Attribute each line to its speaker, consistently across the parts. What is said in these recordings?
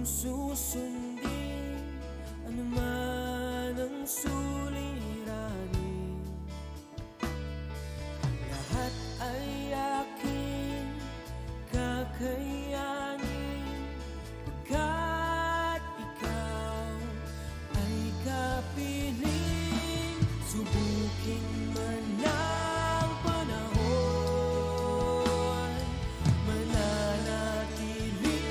Speaker 1: susundin anuman ang suliranin. Lahat ay aking kakayanin, pagkat ikaw ay kapiling. Subukin man ng panahon, mananatili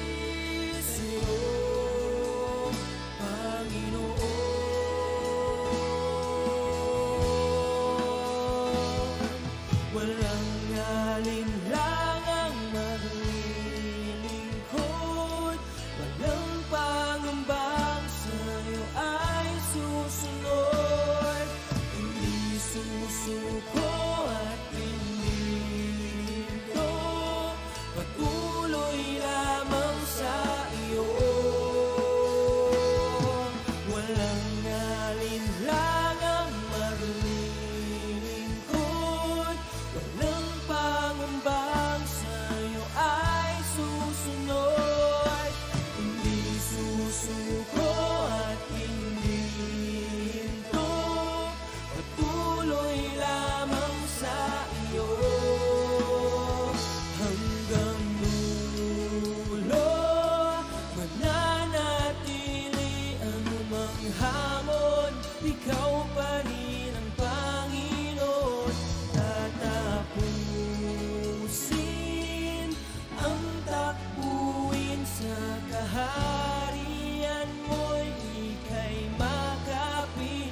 Speaker 1: sa'yo, Panginoon. Walang alinlangang maglilingkod, walang pangambang sa'yo ay susunod. Hindi susuko at hindi hinto, patuloy lamang sa iyo. Walang alinlangang maglilingkod, walang pangambang sa'yo ay susunod. Hindi susuko at hindi hinto, patuloy lamang sa iyo. Hanggang dulo, mananatili anumang hamon, ikaw pa rin ang Panginoon. Tatapusin ang takbuhin sa kaharian mo'y ika'y makapiling.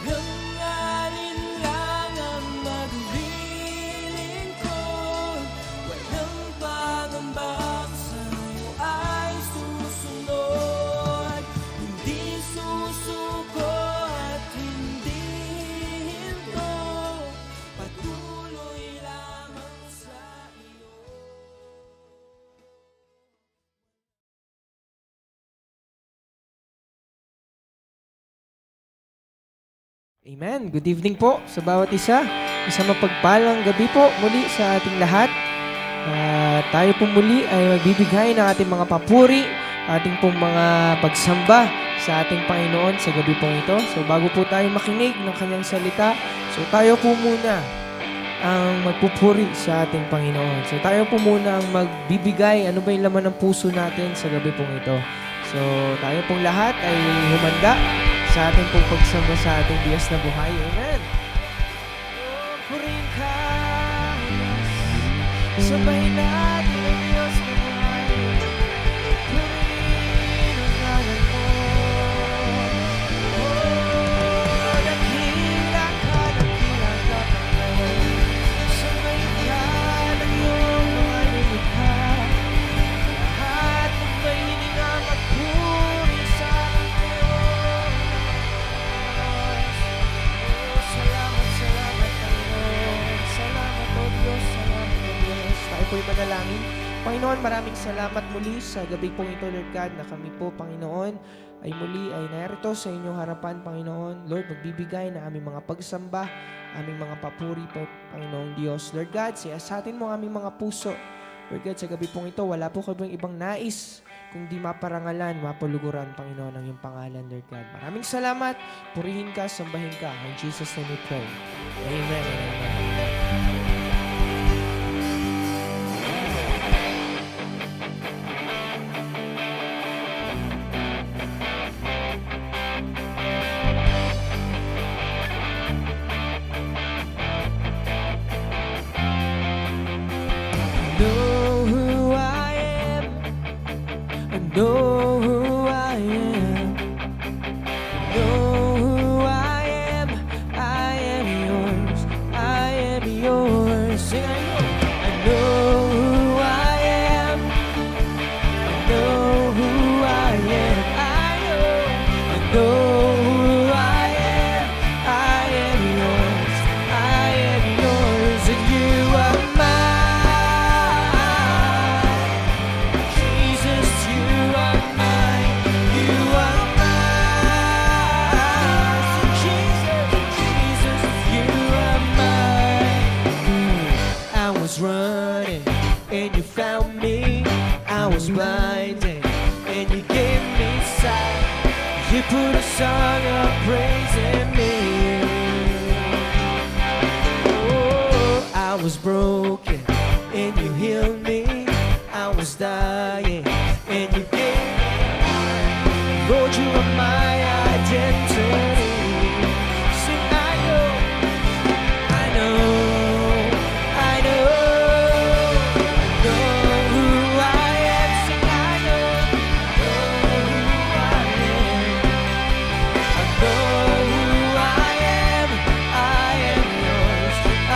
Speaker 1: Walang alinlangang maglilingkod, walang pangambang sa'yo ay susunod. Hindi susuko at hindi hinto, patuloy lamang sa iyo.
Speaker 2: Amen. Good evening po sa bawat isa. Isang mapagpalang gabi po muli sa ating lahat. Tayo po muli ay magbibigay ng ating mga papuri, ating pong mga pagsamba sa ating Panginoon sa gabi pong ito. So bago po tayo makinig ng kanyang salita, so tayo po muna ang magpupuri sa ating Panginoon. So tayo po muna ang magbibigay ano ba yung laman ng puso natin sa gabi pong ito. So tayo pong lahat ay humanda sa ating pong pagsamba sa ating Diyos na buhay. Amen. Purihin ka, Diyos. Sabahin natin ang Diyos na buhay. Purihin ang ngalan mo. Oh, dakila ka, Panginoon. Sabahin ka ng iyong mga nilikha. Lahat ng may hininga magpuri sa Panginoon. Salamat, salamat, Panginoon. Salamat, O Diyos. Salamat, O Diyos. Tayo po'y manalangin. Panginoon, maraming salamat muli sa gabi pong ito, Lord God, na kami po, Panginoon, ay muli ay narito sa inyong harapan, Panginoon. Lord, magbibigay na aming mga pagsamba, aming mga papuri po, Panginoong Diyos. Lord God, siyasatin mo aming mga puso. Lord God, sa gabi pong ito, wala po kaming ibang nais kung di maparangalan, mapuluguran, Panginoon, ang iyong pangalan, Lord God. Maraming salamat. Purihin ka, sambahin ka. In Jesus' name we pray. Amen. Amen. Know who I am. I know who I am. Know who I am. I am yours. I am yours. Sing I know who I am. I know who I am. I know who I am. I am yours. I am yours, and you are mine. Jesus, you are mine. You are mine. Jesus, Jesus, you are mine. I was running and you found me. I was blinded and you gave me sight. You put a song of praise in me. Oh, I was broken and you healed me. I was dying and you gave me life. Lord, you are my identity. Sing, I know, I know, I know, know who I am. Sing, I know who I am. I know who I am. I am yours. I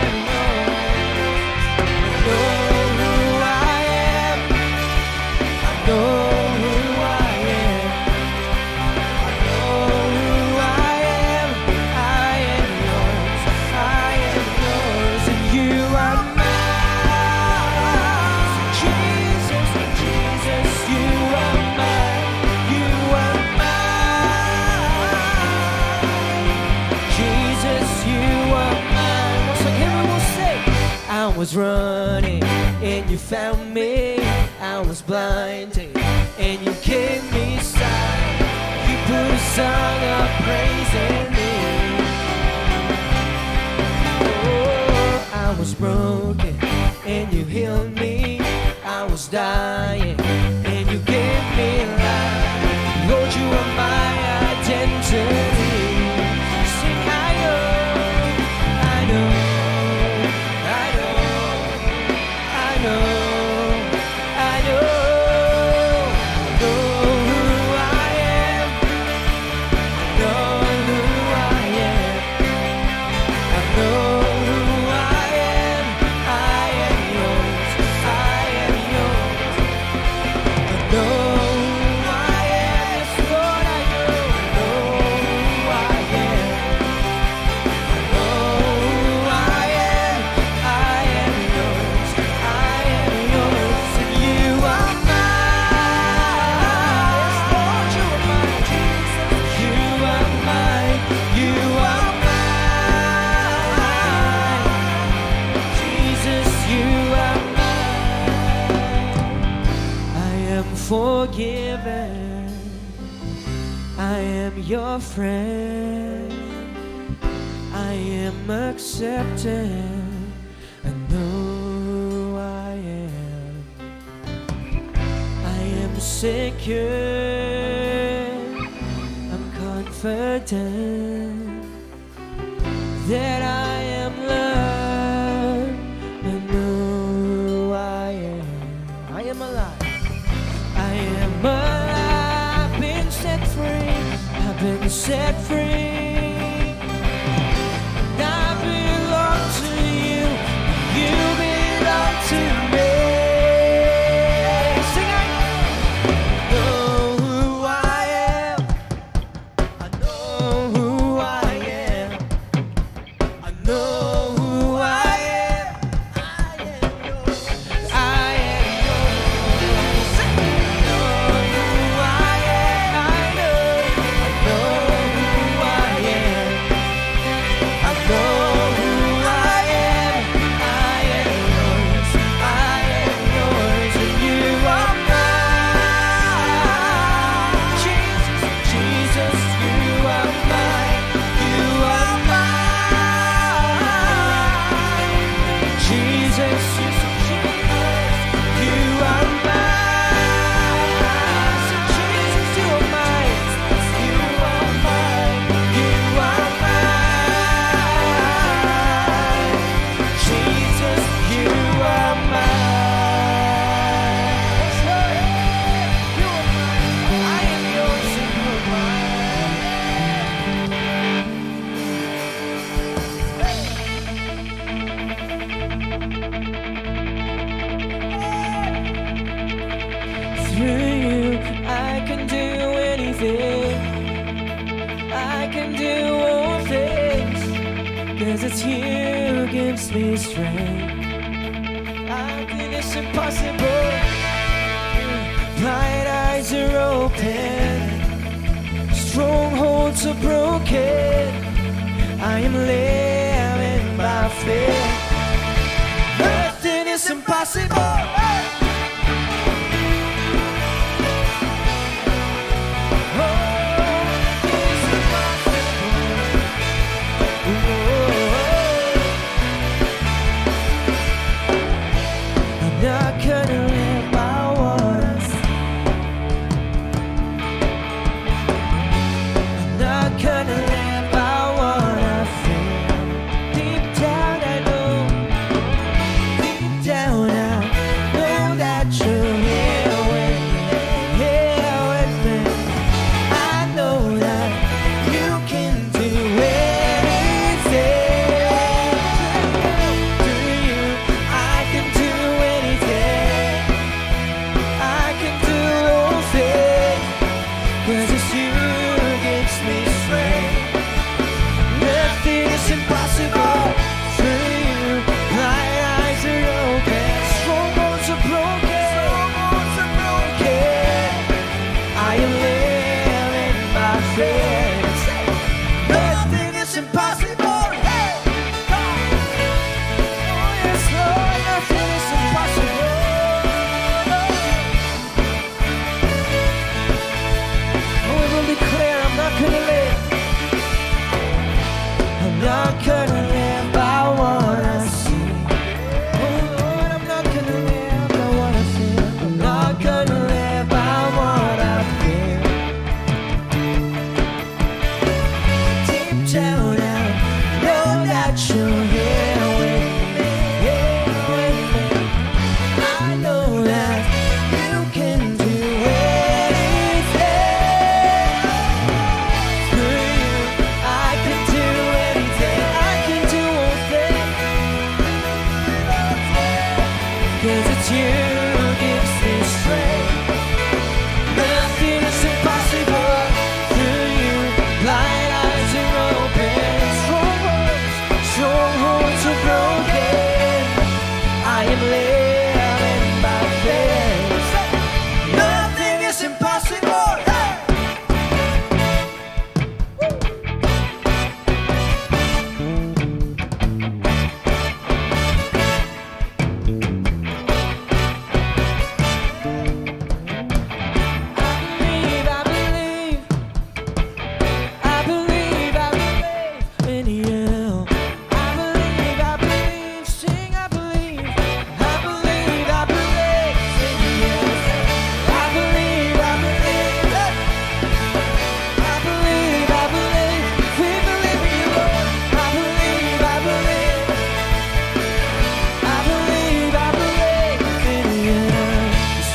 Speaker 2: am yours. I know who I am. I know who I am. I know who I am. I am yours. I am yours, and you are mine. Jesus, Jesus, you are mine. You are mine. Jesus, you are mine. Once again, we will say, I was running and you found me. I was blinded and you gave me sight. You put a song of praise in me. Oh, I was broken and you healed me. I was dying and you gave me life. Lord, you are my identity. Sing, I know, I know, I know, I know, I know, know who I am. I know who I am. I know who I am. I am yours. I am yours. I know who I am. Yes, Lord, I know. Who I am. I know who I am. I am yours. I am yours, and you are mine. Yes, Lord, you are mine. Jesus, you are mine. You are mine. Jesus, you are mine. I am forgiven. I am your friend. I am accepted. I know who I am. I am secure. I'm confident that I am loved. I know who I am. I am alive. I am alive. Been set free. I've been set free. And I belong to you. You belong to me. Sing, I know who I am. I know who I am. I know who I am. I am yours. I am yours. I know who I am. I know who I am. I know who I am. I am yours. I am yours, and you are mine. Jesus, Jesus, you are mine. You are mine. Jesus, Jesus, you are mine. So Jesus, you are mine. You are mine. You are mine. Jesus, you are mine. Yes, Lord. You are mine. I am yours, and you are mine. Through you, I can do anything. it's you gives me strength. Nothing is impossible. Blind eyes are open, strongholds are broken. I am living by faith. Nothing is impossible. Not gonna live by what I see. I'm not gonna live by what I feel. Deep down I know, deep down I know that you're here with me, here with me. I know that you can do anything. Through you, I can do anything. I can do all things, 'cause it's you who gives me strength. Nothing is impossible through you. Blind eyes are open, strongholds are broken. I am living by faith. Nothing is impossible. Hey! Oh yes, Lord, nothing is impossible. Oh, we will declare, I'm not gonna live. I'm not gonna live by what I see. Oh Lord, I'm not gonna live by what I feel. I'm not gonna live by what I feel. Deep down I know that you're here with me, here with me. I know that you can do anything. Through you, I can do anything. I can do all things. 'Cause it's you who gives me strength. Nothing is impossible through you. Blind eyes are open, strongholds are broken. I am living by faith. Nothing is impossible. Hey! I believe in you. I believe, sing I believe. I believe in you. I believe, we believe in you, Lord. I believe in you.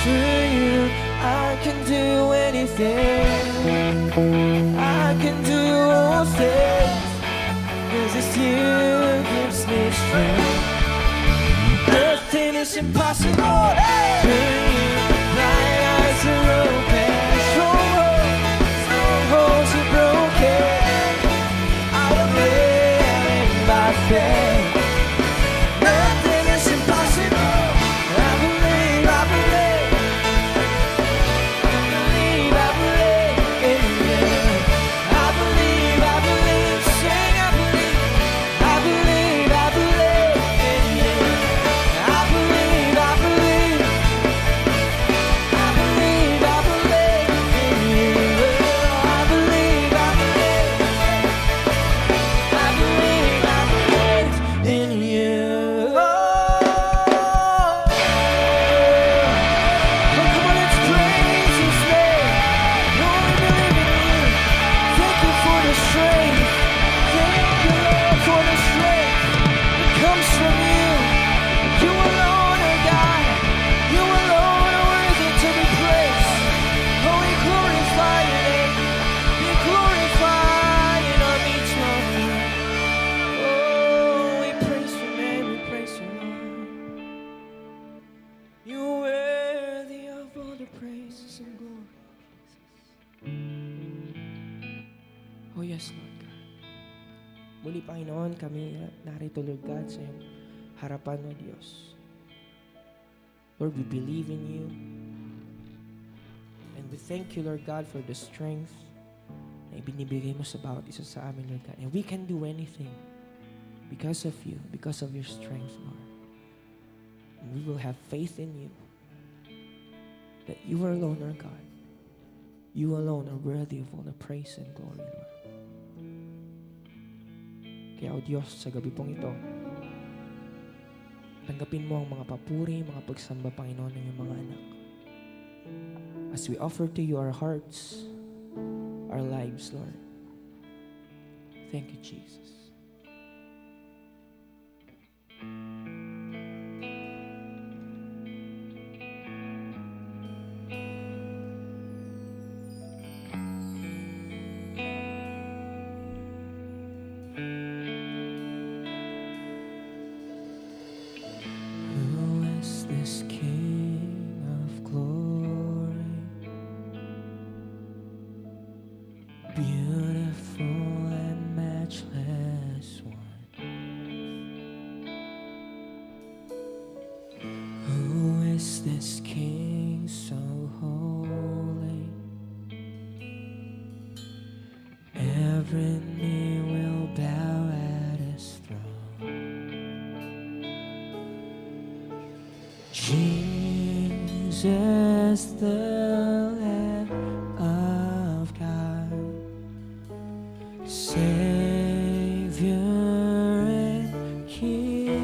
Speaker 2: Through you, I can do anything. I can do all things, 'cause it's you who gives me strength. Nothing is impossible. Through you, my eyes are open, strongholds are broken. I am living by faith. Nothing is impossible. I believe in you. I believe, sing I believe. I believe in you. I believe Oh, yes, Lord God. Muli, Panginoon, kami narito, Lord God, sa iyong harapan, O Diyos. Lord, we believe in you. And we thank you, Lord God, for the strength na ibinibigay mo sa bawat isa sa amin, Lord God. And we can do anything because of you, because of your strength, Lord. And we will have faith in you that you are alone, our God. You alone are worthy of all the praise and glory, Lord. Kaya, O Diyos, sa gabi pong ito, tanggapin mo ang mga papuri, mga pagsamba, Panginoon, ng iyong mga anak. As we offer to you our hearts, our lives, Lord. Thank you, Jesus. Who is this King of glory? Beautiful and matchless one. Who is this King so holy? Every knee will bow at his throne. Jesus, the Lamb of God, Savior and King.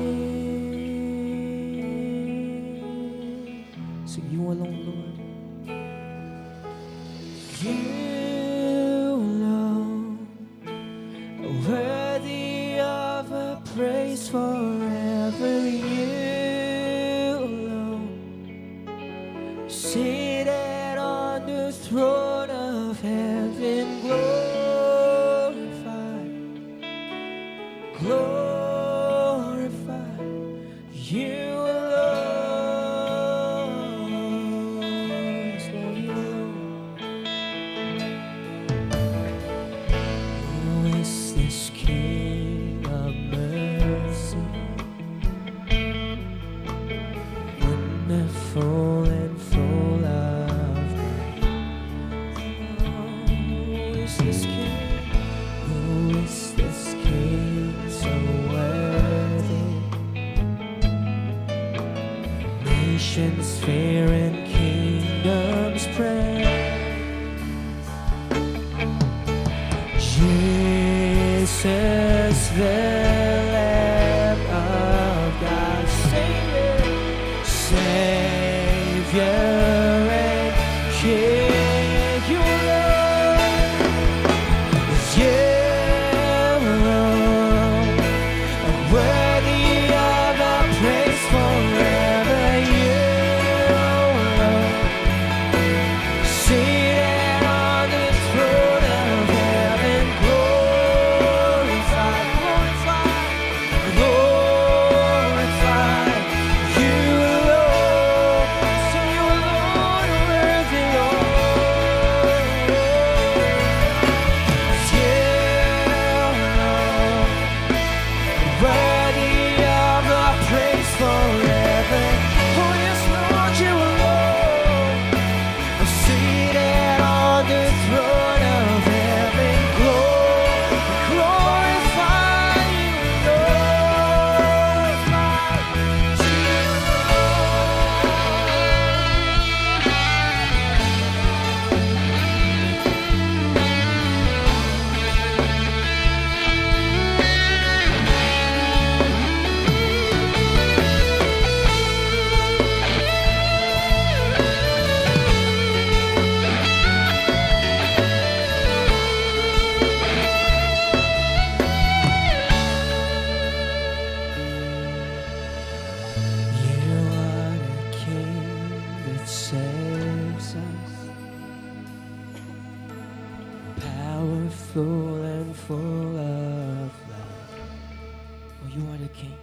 Speaker 2: So you alone, Lord. You alone are worthy of a praise forever. You alone, seated on the throne of heaven, glorified, glorified. You alone, yes, Lord, you alone. Who is this King of mercy? Wonderful and full of grace. Who is this King? Who is this King so worthy? Nations fear and kingdoms praise. Jesus, the Lamb of God, Savior, Savior and King. You alone, you alone are worthy of our praise forever. You alone, seated on the throne of heaven, glorified, glorified, glorified. You alone, so you alone are worthy, Lord. You alone, worthy of our praise forever. Oh yes, Lord, you alone are seated on the throne of heaven. Glorify you, glorify you, You are the King that saves us, powerful and full of love. Oh, you are the King.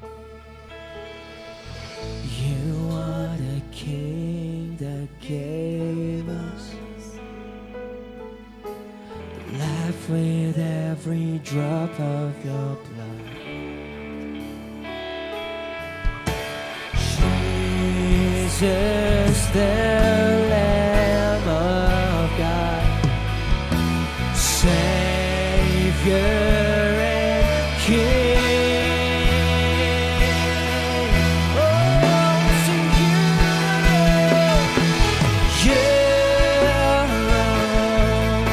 Speaker 2: You are the King that gave us the life
Speaker 1: life with every drop of your blood. Jesus, the Lamb of God, Savior and King. Oh, sing you alone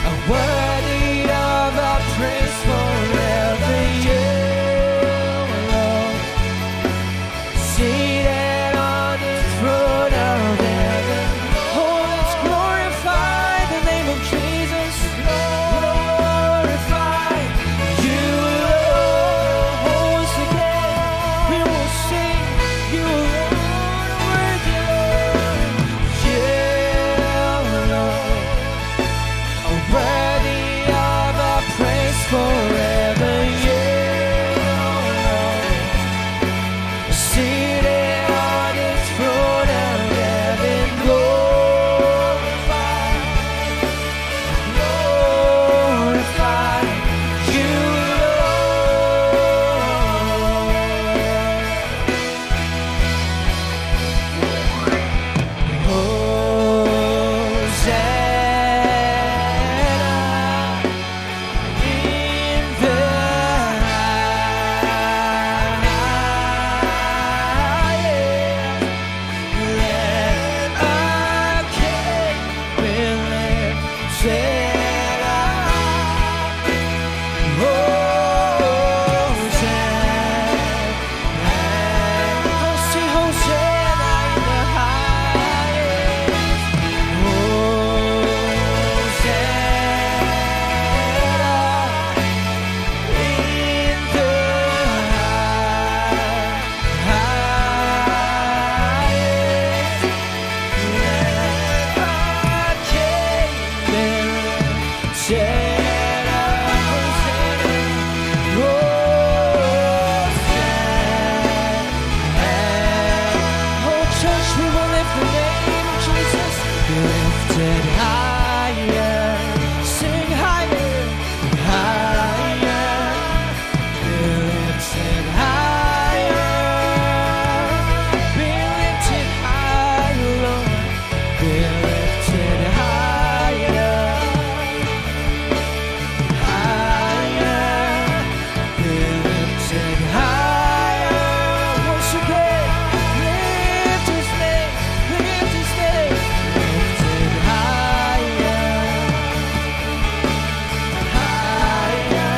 Speaker 1: are worthy of our praise forever. You alone, seated on the throne of heaven. Oh, let's glorify the name of Jesus. Glorify you alone. Once again, we will sing you alone are worthy, Lord. You alone are worthy of our praise forever. You alone, seated on His throne of heaven. Glorify, glorify you, Lord. Hosanna in the highest. Let our King be lifted up. Hosanna in the highest. Lifted higher, sing higher, higher. Lifted higher, be lifted higher, Lord. Be lifted higher, higher. Be lifted higher. Once again, lift His name, lift His name. Lifted higher, higher.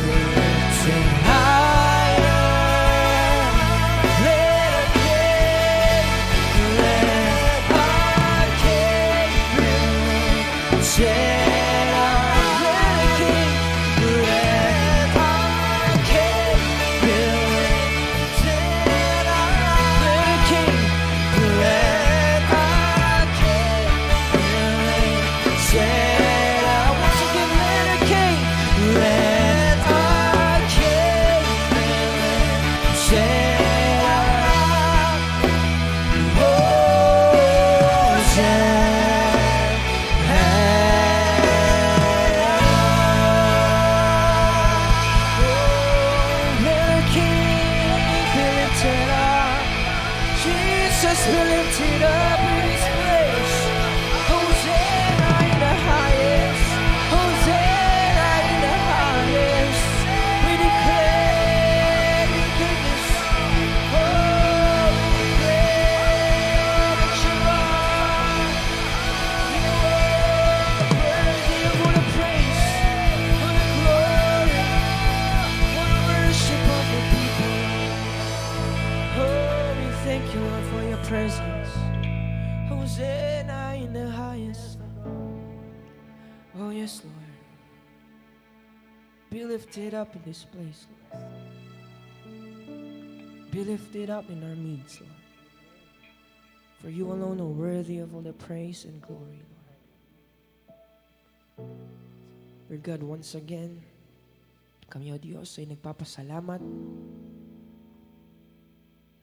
Speaker 1: Lifted higher. Let our King, let our King be lifted up. Let our King, let our King be lifted up. Let our King, let our King be lifted up. Once again, let our King, let our King be lifted up. Jesus be lifted up in this place. Hosanna in the highest. Hosanna in the highest. We declare your goodness. Oh, we declare that you are. You are worthy of all the praise, all the glory, all the worship of the people. Oh, we thank you, Lord, for your presence. Hosanna in the highest. Oh, yes, Lord. Be lifted up in this place, Lord. Be lifted up in our midst, Lord. For you alone are worthy of all the praise and glory, Lord. Lord God, once again, kami, O Diyos, ay nagpapasalamat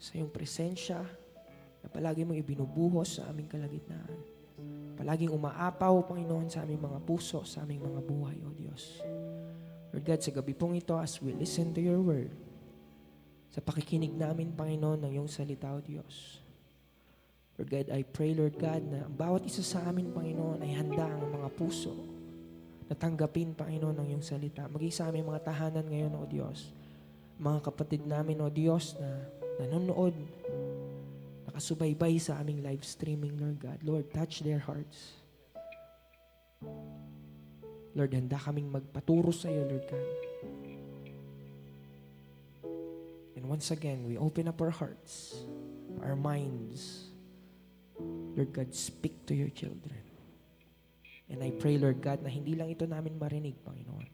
Speaker 1: sa iyong presensya na palagi mong ibinubuhos sa aming kalagitnaan.
Speaker 2: palaging umaapaw, Panginoon, sa aming mga puso, sa aming mga buhay, O Diyos. Lord God, sa gabi pong ito, as we listen to your word, sa pakikinig namin, Panginoon, ng iyong salita, O Diyos. Lord God, I pray, Lord God, na ang bawat isa sa amin, Panginoon, ay handa ang mga puso na tanggapin, Panginoon, ng iyong salita. Maging sa aming mga tahanan ngayon, O Diyos. Mga kapatid namin, O Diyos, na nanonood, nakasubaybay sa aming live streaming, Lord God. Lord, touch their hearts. Lord, handa kaming magpaturo sa iyo, Lord God. And once again, we open up our hearts, our minds. Lord God, speak to your children. And I pray, Lord God, na hindi lang ito namin marinig, Panginoon.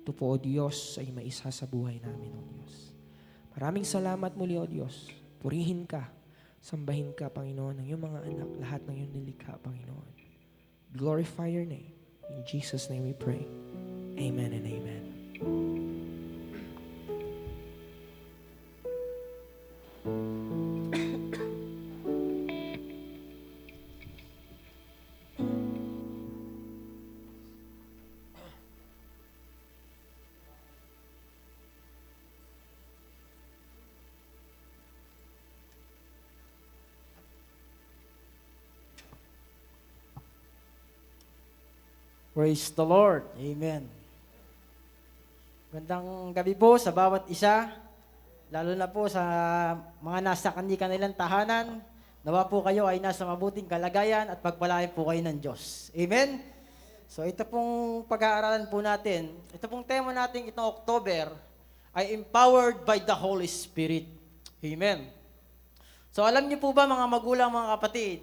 Speaker 2: Ito po, O Diyos, ay maisa sa buhay namin, O Diyos. Maraming salamat muli, O Diyos. Purihin ka, sambahin ka, Panginoon, ng iyong mga anak, lahat ng iyong nilikha, Panginoon. Glorify your name. In Jesus' name we pray. Amen and amen.
Speaker 3: Praise the Lord. Amen. Gandang gabi po sa bawat isa, lalo na po sa mga nasa kanilang tahanan. Nawa po kayo ay nasa mabuting kalagayan at pagpalain po kayo ng Diyos. Amen? So ito pong pag-aaralan po natin, ito pong tema natin itong October ay empowered by the Holy Spirit. Amen. So alam niyo po ba mga magulang, mga kapatid,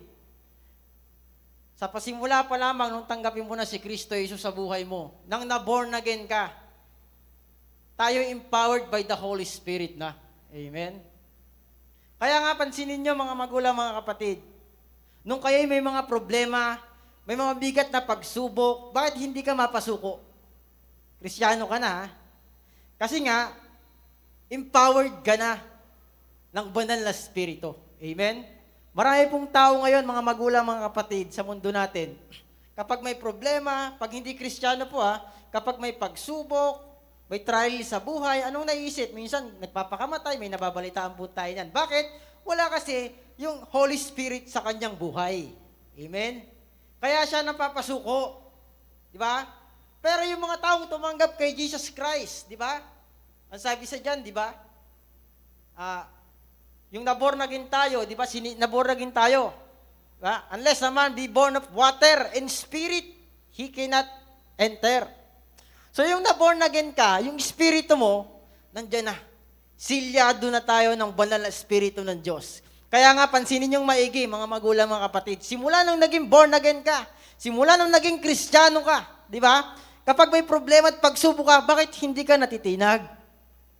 Speaker 3: sa pasimula pa lamang nung tanggapin mo na si Kristo Jesus sa buhay mo, nang na-born again ka, tayo empowered by the Holy Spirit na. Amen? Kaya nga pansinin nyo mga magulang, mga kapatid, nung kayo may mga problema, may mga bigat na pagsubok, bakit hindi ka mapasuko? Kristiyano ka na, ha? Kasi nga, empowered ka na ng banal na Espiritu. Amen? Marami pong tao ngayon, mga magulang, mga kapatid, sa mundo natin, kapag may problema, pag hindi Kristiyano po kapag may pagsubok, may trial sa buhay, anong naisip? Minsan, nagpapakamatay, may nababalitaan po tayo niyan. Bakit? Wala kasi yung Holy Spirit sa kanyang buhay. Amen? Kaya siya napapasuko. Di ba? Pero yung mga taong tumanggap kay Jesus Christ, di ba? Ang sabi sa dyan, di ba? Yung naborn again tayo, di ba? Naborn again tayo. Diba? Unless a man be born of water and spirit, he cannot enter. So yung naborn again ka, yung espiritu mo, nandyan na. Silyado na tayo ng banal na espiritu ng Diyos. Kaya nga, pansinin yung maigi, mga magulang, mga kapatid. Simula nung naging born again ka, simula nung naging Kristiyano ka, di ba? Kapag may problema at pagsubok ka, bakit hindi ka natitinag?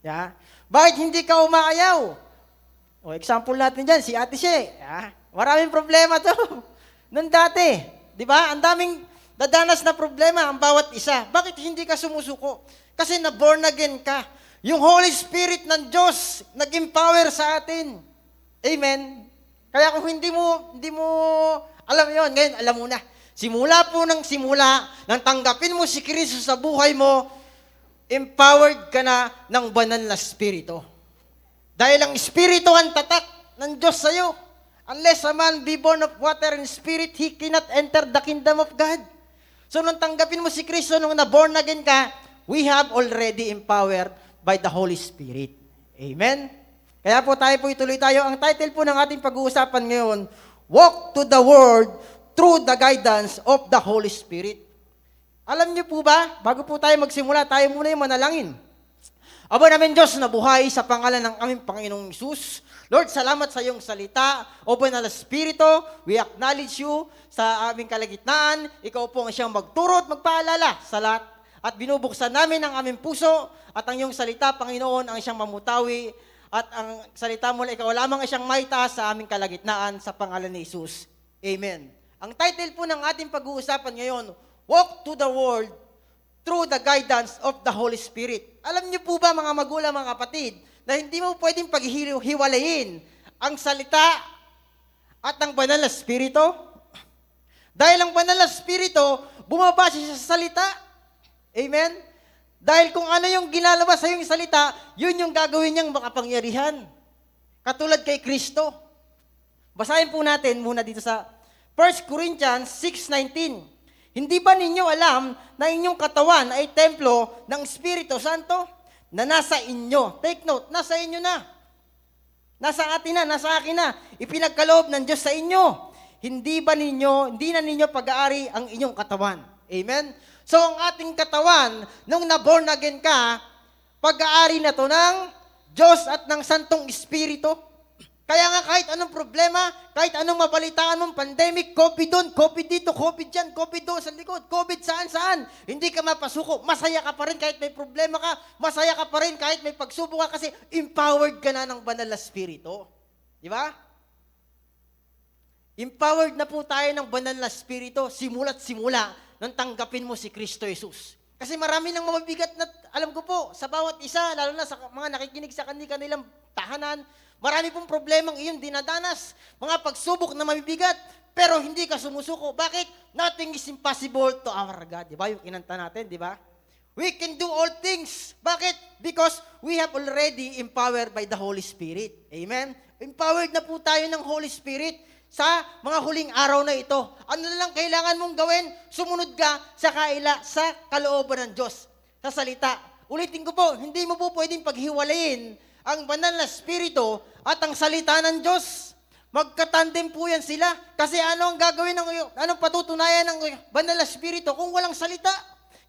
Speaker 3: Yeah? Bakit hindi ka umaayaw? O, example natin dyan, si Ate She. Maraming problema to. Noon dati, di ba? Ang daming dadanas na problema ang bawat isa. Bakit hindi ka sumusuko? Kasi na-born again ka. Yung Holy Spirit ng Diyos nag-empower sa atin. Amen? Kaya kung hindi mo alam yon, ngayon alam mo na. Simula po ng simula, nang tanggapin mo si Kristo sa buhay mo, empowered ka na ng banal na Espiritu. Dahil ang Espiritu ang tatak ng Diyos sa iyo. Unless a man be born of water and spirit, he cannot enter the kingdom of God. So nung tanggapin mo si Kristo, nung na-born again ka, we have already empowered by the Holy Spirit. Amen? Kaya po tayo ituloy tayo. Ang title po ng ating pag-uusapan ngayon, Walk to the Word through the guidance of the Holy Spirit. Alam niyo po ba, bago po tayo magsimula, tayo muna yung manalangin. Aba namin Diyos na buhay sa pangalan ng aming Panginoong Hesus. Lord, salamat sa iyong salita. O Banal na Espiritu, we acknowledge you sa aming kalagitnaan. Ikaw po ang siyang magturo at magpaalala sa lahat. At binubuksan namin ang aming puso at ang iyong salita, Panginoon, ang siyang mamutawi. At ang salita mo, ikaw lamang ang siyang maitaas sa aming kalagitnaan sa pangalan ni Hesus. Amen. Ang title po ng ating pag-uusapan ngayon, Walk to the World through the guidance of the Holy Spirit. Alam niyo po ba mga magulang, mga kapatid, na hindi mo pwedeng paghiwalayin ang salita at ang banal na Espiritu? Dahil ang banal na Espiritu, bumabase siya sa salita. Amen? Dahil kung ano yung ginalabas sa yung salita, yun yung gagawin niyang makapangyarihan. Katulad kay Kristo. Basahin po natin muna dito sa 1 Corinthians 6:19. Hindi ba ninyo alam na inyong katawan ay templo ng Espiritu Santo na nasa inyo? Take note, nasa inyo na. Nasa atin na, nasa akin na. Ipinagkaloob ng Diyos sa inyo. Hindi na ninyo pag-aari ang inyong katawan. Amen? So, ang ating katawan, nung na-born again ka, pag-aari na to ng Diyos at ng Santong Espiritu. Kaya nga kahit anong problema, kahit anong mabalitaan mong pandemic, COVID doon, COVID dito, COVID dyan, COVID doon sa likod, COVID saan-saan, hindi ka mapasuko. Masaya ka pa rin kahit may problema ka, masaya ka pa rin kahit may pagsubok ka kasi empowered ka na ng banal na Espiritu. Di ba? Empowered na po tayo ng banal na Espiritu simula't simula nang tanggapin mo si Kristo Jesus. Kasi marami nang mabibigat na, alam ko po, sa bawat isa, lalo na sa mga nakikinig sa kanilang tahanan, marami pong problemang iyon dinadanas. Mga pagsubok na mabibigat, pero hindi ka sumusuko. Bakit? Nothing is impossible to our God. Di ba? Yung kinanta natin, di ba? We can do all things. Bakit? Because we have already empowered by the Holy Spirit. Amen? Empowered na po tayo ng Holy Spirit sa mga huling araw na ito. Ano na lang kailangan mong gawin? Sumunod ka sa kalooban ng Diyos, sa salita. Ulitin ko po, hindi mo po pwedeng paghiwalayin ang banal na Espiritu at ang salita ng Diyos. Magkatandem po yan sila. Kasi ano ang gagawin anong patutunayan ng banal na Espiritu kung walang salita?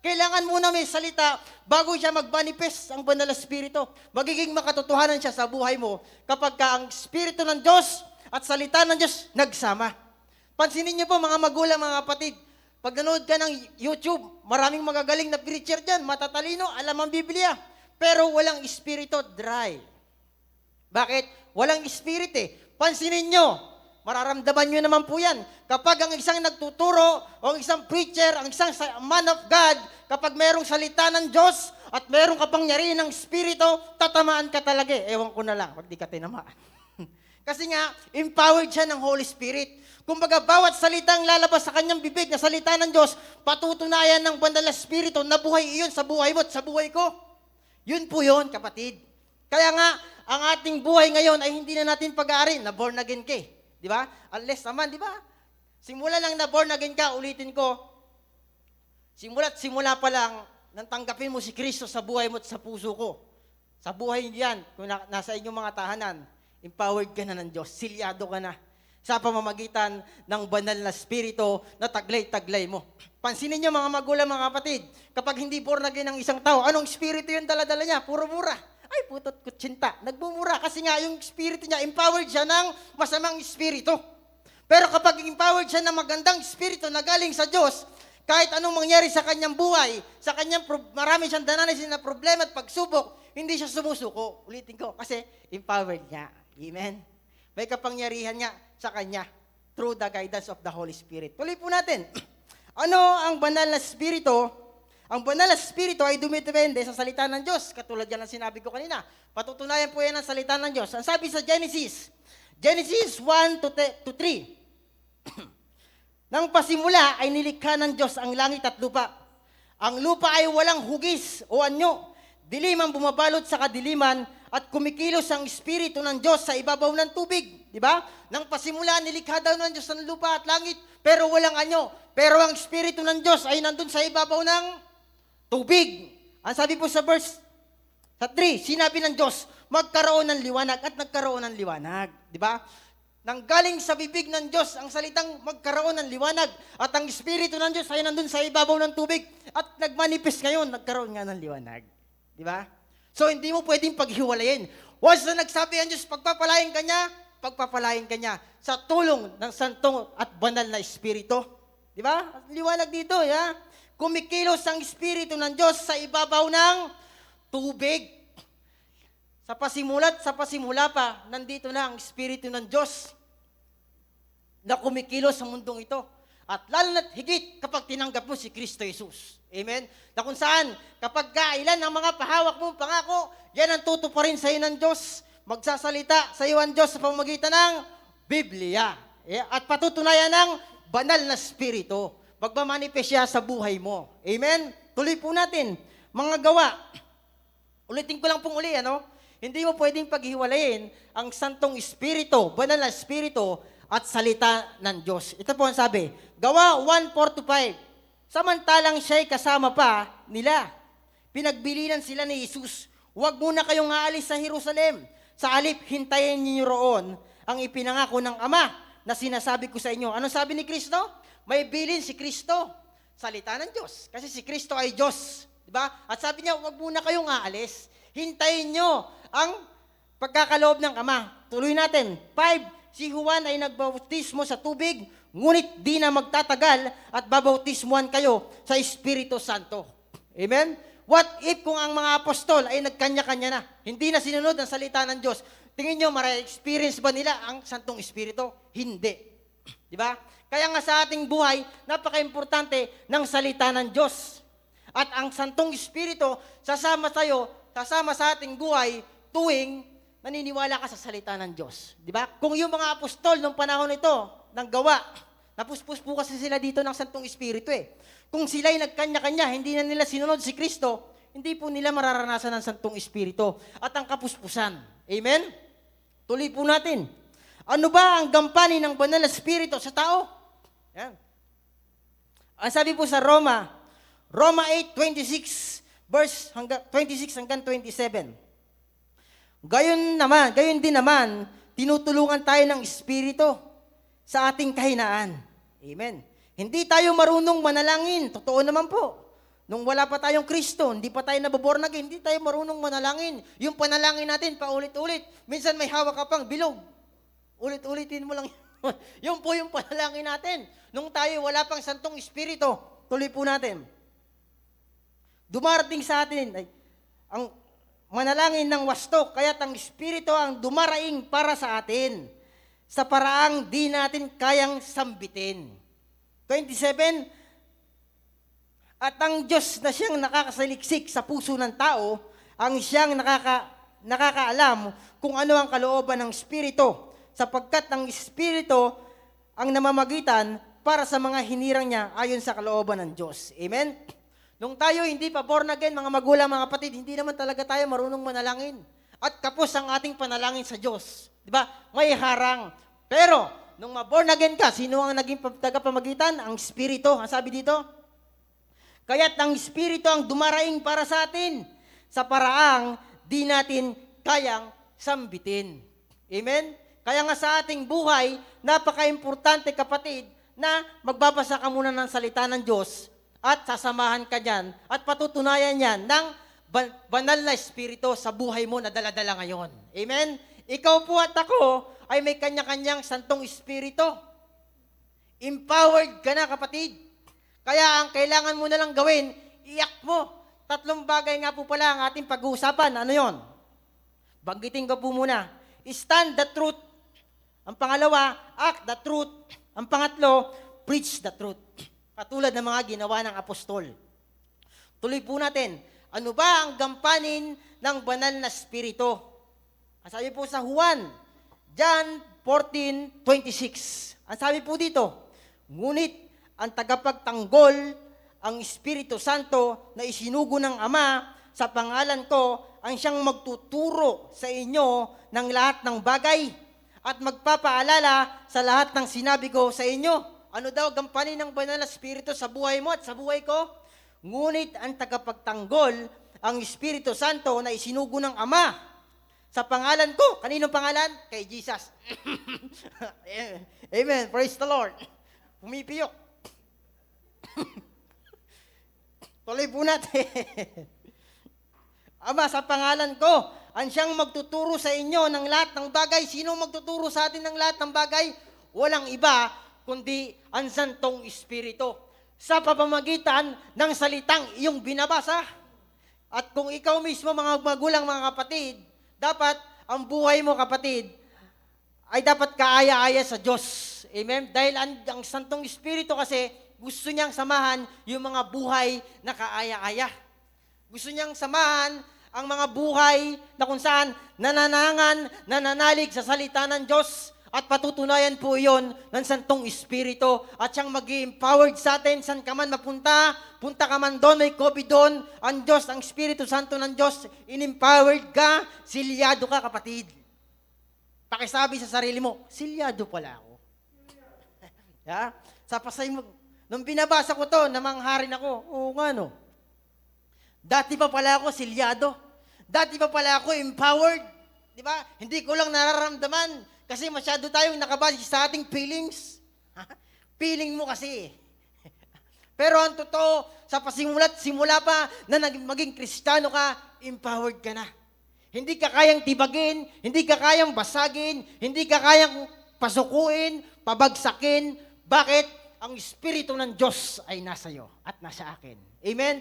Speaker 3: Kailangan muna may salita bago siya mag-manifest ang banal na Espiritu. Magiging makatotohanan siya sa buhay mo kapag ang Espiritu ng Diyos at salita ng Diyos nagsama. Pansinin niyo po mga magulang, mga kapatid, pag nanood ka ng YouTube, maraming magagaling na preacher dyan, matatalino, alam ang Biblia, pero walang espiritu, dry. Bakit? Walang spirit eh. Pansinin nyo, mararamdaman nyo naman po yan. Kapag ang isang nagtuturo, o ang isang preacher, ang isang man of God, kapag merong salita ng Diyos, at merong kapangyarihan ng espiritu, tatamaan ka talaga eh. Ewan ko na lang, pag di ka tinamaan. Kasi nga, empowered siya ng Holy Spirit. Kumbaga, bawat salitang lalabas sa kanyang bibig na salita ng Diyos, patutunayan ng banal na Espiritu na buhay iyon sa buhay mo at sa buhay ko. Yun po yun, kapatid. Kaya nga, ang ating buhay ngayon ay hindi na natin pag-aari na born again ka. Di ba? Unless naman, di ba? Simula lang na born again ka, ulitin ko, simula pa lang, nang tanggapin mo si Kristo sa buhay mo at sa puso ko. Sa buhay niyan, kung nasa inyong mga tahanan, empowered ka na ng Diyos, silyado ka na sa pamamagitan ng banal na Espiritu na taglay-taglay mo. Pansinin niyo mga magulang, mga kapatid, kapag hindi born again ng isang tao, anong Espiritu yung dala-dala niya? Puro mura. Ay, putot kutsinta. Nagmumura kasi nga yung Espiritu niya, empowered siya ng masamang Espiritu. Pero kapag empowered siya ng magandang Espiritu na galing sa Diyos, kahit anong mangyari sa kanyang buhay, sa kanyang marami siyang danasin na problema at pagsubok, hindi siya sumusuko. Ulitin ko, kasi empowered niya. Amen? May kapangyarihan niya sa kanya through the guidance of the Holy Spirit. Tuloy po natin. Ano ang banal na Espiritu? Ang banal na Espiritu ay dumidepende sa salita ng Diyos. Katulad yan ang sinabi ko kanina. Patutunayan po yan ang salita ng Diyos. Ang sabi sa Genesis 1 to 3. Nang pasimula ay nilikha ng Diyos ang langit at lupa. Ang lupa ay walang hugis o anyo. Dilim ang bumabalot sa kadiliman at kumikilos ang Espiritu ng Diyos sa ibabaw ng tubig. Di ba? Nang pasimula, nilikha daw ng Diyos ang lupa at langit, pero walang anyo. Pero ang Espiritu ng Diyos ay nandun sa ibabaw ng tubig. Ang sabi po sa verse sa 3, sinabi ng Diyos, magkaroon ng liwanag at nagkaroon ng liwanag. Di ba? Nanggaling sa bibig ng Diyos ang salitang magkaroon ng liwanag at ang Espiritu ng Diyos ay nandun sa ibabaw ng tubig at nagmanifest ngayon, nagkaroon nga ng liwanag. Di ba? So, hindi mo pwedeng paghiwalayin. Once na nagsabi ang Diyos, pagpapalain ka niya sa tulong ng santong at banal na Espiritu. Di ba? Liwanag dito, ya? Kumikilos ang Espiritu ng Diyos sa ibabaw ng tubig. Sa pasimula pa, nandito na ang Espiritu ng Diyos na kumikilos sa mundong ito. At lalo na't higit kapag tinanggap mo si Kristo Jesus. Amen? Na kung saan, kapag kailan ang mga pahawak mong pangako, yan ang tutuparin sa iyo ng Diyos. Magsasalita sa iyo ang Diyos sa pamamagitan ng Biblia. At patutunayan ng banal na spirito. Magmamanifest siya sa buhay mo. Amen? Tuloy po natin. Mga gawa. Ulitin ko lang pong uli, ano? Hindi mo pwedeng paghiwalayin ang Santong Espiritu, banal na Espiritu, at salita ng Diyos. Ito po ang sabi, Gawa 1:4-5. Samantalang siya'y kasama pa nila. Pinagbilinan sila ni Jesus, huwag muna kayong aalis sa Jerusalem. Sa halip, hintayin niyo roon ang ipinangako ng Ama na sinasabi ko sa inyo. Ano sabi ni Kristo? May bilin si Kristo. Salita ng Diyos. Kasi si Kristo ay Diyos. Diba? At sabi niya, huwag muna kayong aalis. Hintayin nyo ang pagkakaloob ng Ama. Tuloy natin. 5. Si Juan ay nagbautismo sa tubig, ngunit di na magtatagal at babautismuhan kayo sa Espiritu Santo. Amen? What if kung ang mga apostol ay nagkanya-kanya na, hindi na sinunod ang salita ng Diyos? Tingin nyo, mara-experience ba nila ang Santong Espiritu? Hindi. Di ba? Kaya nga sa ating buhay, napaka-importante ng salita ng Diyos. At ang Santong Espiritu, sasama sa ating buhay tuwing naniniwala ka sa salita ng Diyos. Di ba? Kung yung mga apostol nung panahon ito, ng gawa, napuspos po kasi sila dito ng Santong Espiritu eh. Kung sila'y nagkanya-kanya, hindi na nila sinunod si Kristo, hindi po nila mararanasan ng Santong Espiritu at ang kapuspusan. Amen? Tuloy po natin. Ano ba ang gampanin ng banal na Espiritu sa tao? Yan. Ang sabi po sa Roma 8:26, verse 26 hanggang 27. Gayon din naman, tinutulungan tayo ng Espiritu sa ating kahinaan. Amen. Hindi tayo marunong manalangin. Totoo naman po. Nung wala pa tayong Kristo, hindi pa tayo nababorn again, hindi tayo marunong manalangin. Yung panalangin natin, paulit-ulit. Minsan may hawak ka pang bilog. Ulit-ulitin mo lang. Yun po yung panalangin natin. Nung tayo wala pang Santong Espiritu, tuloy po natin. Dumarating sa atin ang manalangin ng wasto, kaya't ang Espiritu ang dumaraing para sa atin sa paraang di natin kayang sambitin. 27, at ang Diyos na siyang nakakasaliksik sa puso ng tao, ang siyang nakakaalam kung ano ang kalooban ng Espiritu, sapagkat ang Espiritu ang namamagitan para sa mga hinirang niya ayon sa kalooban ng Diyos. Amen? Nung tayo hindi pa born again, mga magulang, mga kapatid, hindi naman talaga tayo marunong manalangin. At kapos ang ating panalangin sa Diyos. Di ba? May harang. Pero, nung ma-born again ka, sino ang naging tagapamagitan? Ang Espiritu. Ang sabi dito, kaya't ang Espiritu ang dumaraing para sa atin sa paraang di natin kayang sambitin. Amen? Kaya nga sa ating buhay, napaka-importante kapatid na magbabasa ka muna ng salita ng Diyos at sasamahan ka dyan at patutunayan yan ng banal na Espiritu sa buhay mo na dala-dala ngayon. Amen? Ikaw po at ako ay may kanya-kanyang Santong Espiritu. Empowered ka na kapatid. Kaya ang kailangan mo na lang gawin, iyak mo. 3 bagay nga po pala ang ating pag-uusapan. Ano yon? Banggitin ko po muna. Stand the truth. Ang pangalawa, act the truth. Ang pangatlo, preach the truth. Katulad ng mga ginawa ng apostol. Tuloy po natin. Ano ba ang gampanin ng banal na Espiritu? Ang sabi po sa John 14:26. Ang sabi po dito, ngunit ang tagapagtanggol, ang Espiritu Santo na isinugo ng Ama sa pangalan ko, ang siyang magtuturo sa inyo ng lahat ng bagay at magpapaalala sa lahat ng sinabi ko sa inyo. Ano daw gampanin ng banal na Espiritu sa buhay mo at sa buhay ko? Ngunit ang tagapagtanggol, ang Espiritu Santo na isinugo ng Ama sa pangalan ko. Kaninong pangalan? Kay Jesus. Amen. Praise the Lord. Pumipiyok. Tuloy po natin. Ama, sa pangalan ko, ang siyang magtuturo sa inyo ng lahat ng bagay. Sino magtuturo sa atin ng lahat ng bagay? Walang iba, kundi ang Santong Espiritu. Sa pamamagitan ng salitang iyong binabasa. At kung ikaw mismo, mga magulang, mga kapatid, dapat ang buhay mo, kapatid, ay dapat kaaya-aya sa Diyos. Amen? Dahil ang Santong Espiritu kasi, gusto niyang samahan yung mga buhay na kaaya-aya. Gusto niyang samahan ang mga buhay na kung saan nananalig sa salita ng Diyos At patutunayan po iyon ng Santong Espiritu at siyang mag-empowered sa atin. San ka man mapunta, punta ka man doon, may COVID doon, ang Diyos, ang Espiritu Santo ng Diyos, in-empowered ka, silyado ka, kapatid. Pakisabi sa sarili mo, silyado pala ako. Yeah? Sa pasay mo, nung binabasa ko to, namangharin ako, oo nga no. Dati pa pala ako silyado. Dati pa pala ako empowered. Di ba? Hindi ko lang nararamdaman. Kasi masyado tayong nakabase sa ating feelings. Feeling mo kasi. Pero ang totoo, sa simula pa na maging Kristiyano ka, empowered ka na. Hindi ka kayang tibagin, hindi ka kayang basagin, hindi ka kayang pasukuin, pabagsakin. Bakit? Ang Espiritu ng Diyos ay nasa iyo at nasa akin. Amen?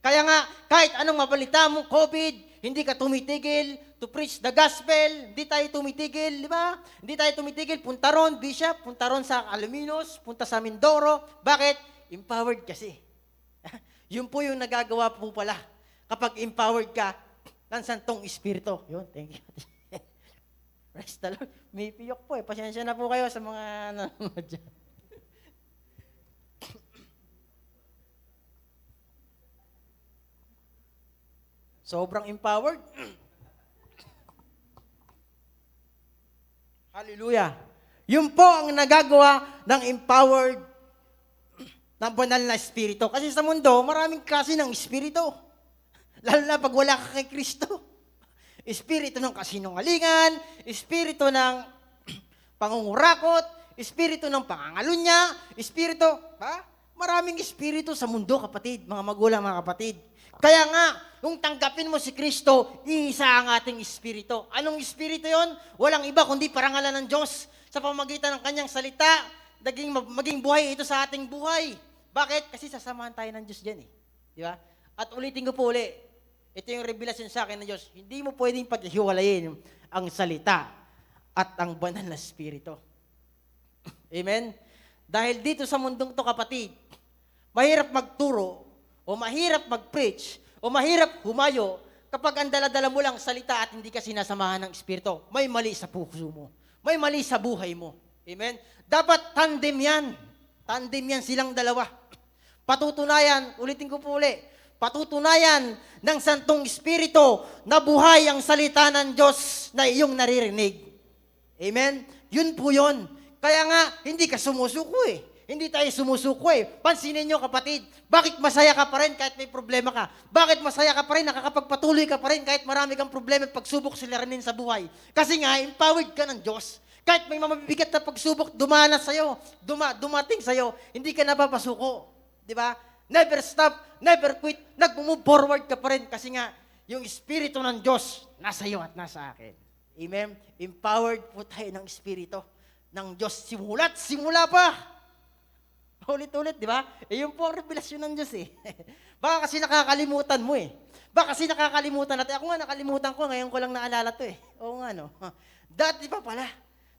Speaker 3: Kaya nga, kahit anong mabalita mong COVID, hindi ka tumitigil to preach the gospel. Hindi tayo tumitigil, di ba? Hindi tayo tumitigil. Punta ron, Bishop. Punta ron sa Alaminos. Punta sa Mindoro. Bakit? Empowered kasi. Yun po yung nagagawa po pala. Kapag empowered ka ng Santong Espiritu. Yun, thank you. Praise the Lord. May piyok po eh. Pasensya na po kayo sa mga nanonood dyan. Sobrang empowered. Hallelujah. Yun po ang nagagawa ng empowered ng banal na espiritu. Kasi sa mundo, maraming klase ng espiritu. Lalo na pag wala ka kay Kristo. Espiritu ng kasinungalingan, espiritu ng pangungurakot, espiritu ng pangangalunya, espiritu, ha? Maraming espiritu sa mundo, kapatid, mga magulang, mga kapatid. Kaya nga, kung tanggapin mo si Kristo, iisa ang ating espiritu. Anong espiritu yon? Walang iba kundi parangalan ng Diyos sa pamamagitan ng kanyang salita. Maging buhay ito sa ating buhay. Bakit? Kasi sasamahan tayo ng Diyos dyan eh. Di ba? At ulitin ko po uli, ito yung revelasyon sa akin ng Diyos. Hindi mo pwedeng paghiwalayin ang salita at ang banal na espiritu. Amen? Dahil dito sa mundong to, kapatid, mahirap magturo, o mahirap mag-preach, o mahirap humayo, kapag ang dala-dala mo lang salita at hindi ka sinasamahan ng Espiritu, may mali sa puso mo. May mali sa buhay mo. Amen? Dapat tandem yan. Tandem yan silang dalawa. Patutunayan, ulitin ko po uli, patutunayan ng Santong Espiritu na buhay ang salita ng Diyos na iyong naririnig. Amen? Yun po yun. Kaya nga, hindi ka sumusuko eh. Hindi tayo sumusuko eh. Pansinin nyo, kapatid, bakit masaya ka pa rin kahit may problema ka? Bakit masaya ka pa rin, nakakapagpatuloy ka pa rin kahit marami kang problema at pagsubok silaranin sa buhay? Kasi nga, empowered ka ng Diyos. Kahit may mabibigat na pagsubok, dumanas sa'yo, dumating sa'yo, hindi ka napapasuko. Di ba? Never stop, never quit, nag-move forward ka pa rin kasi nga, yung Espiritu ng Diyos nasa iyo at nasa akin. Amen? Empowered po tayo ng Espiritu ng Diyos simula pa. Ulit-ulit, di ba? Yun po ang revelasyon ng Diyos eh. Baka kasi nakakalimutan mo eh. Baka kasi nakakalimutan natin. Ako nga nakalimutan ko, ngayon ko lang naalala to eh. Oo nga no. Dati pa pala,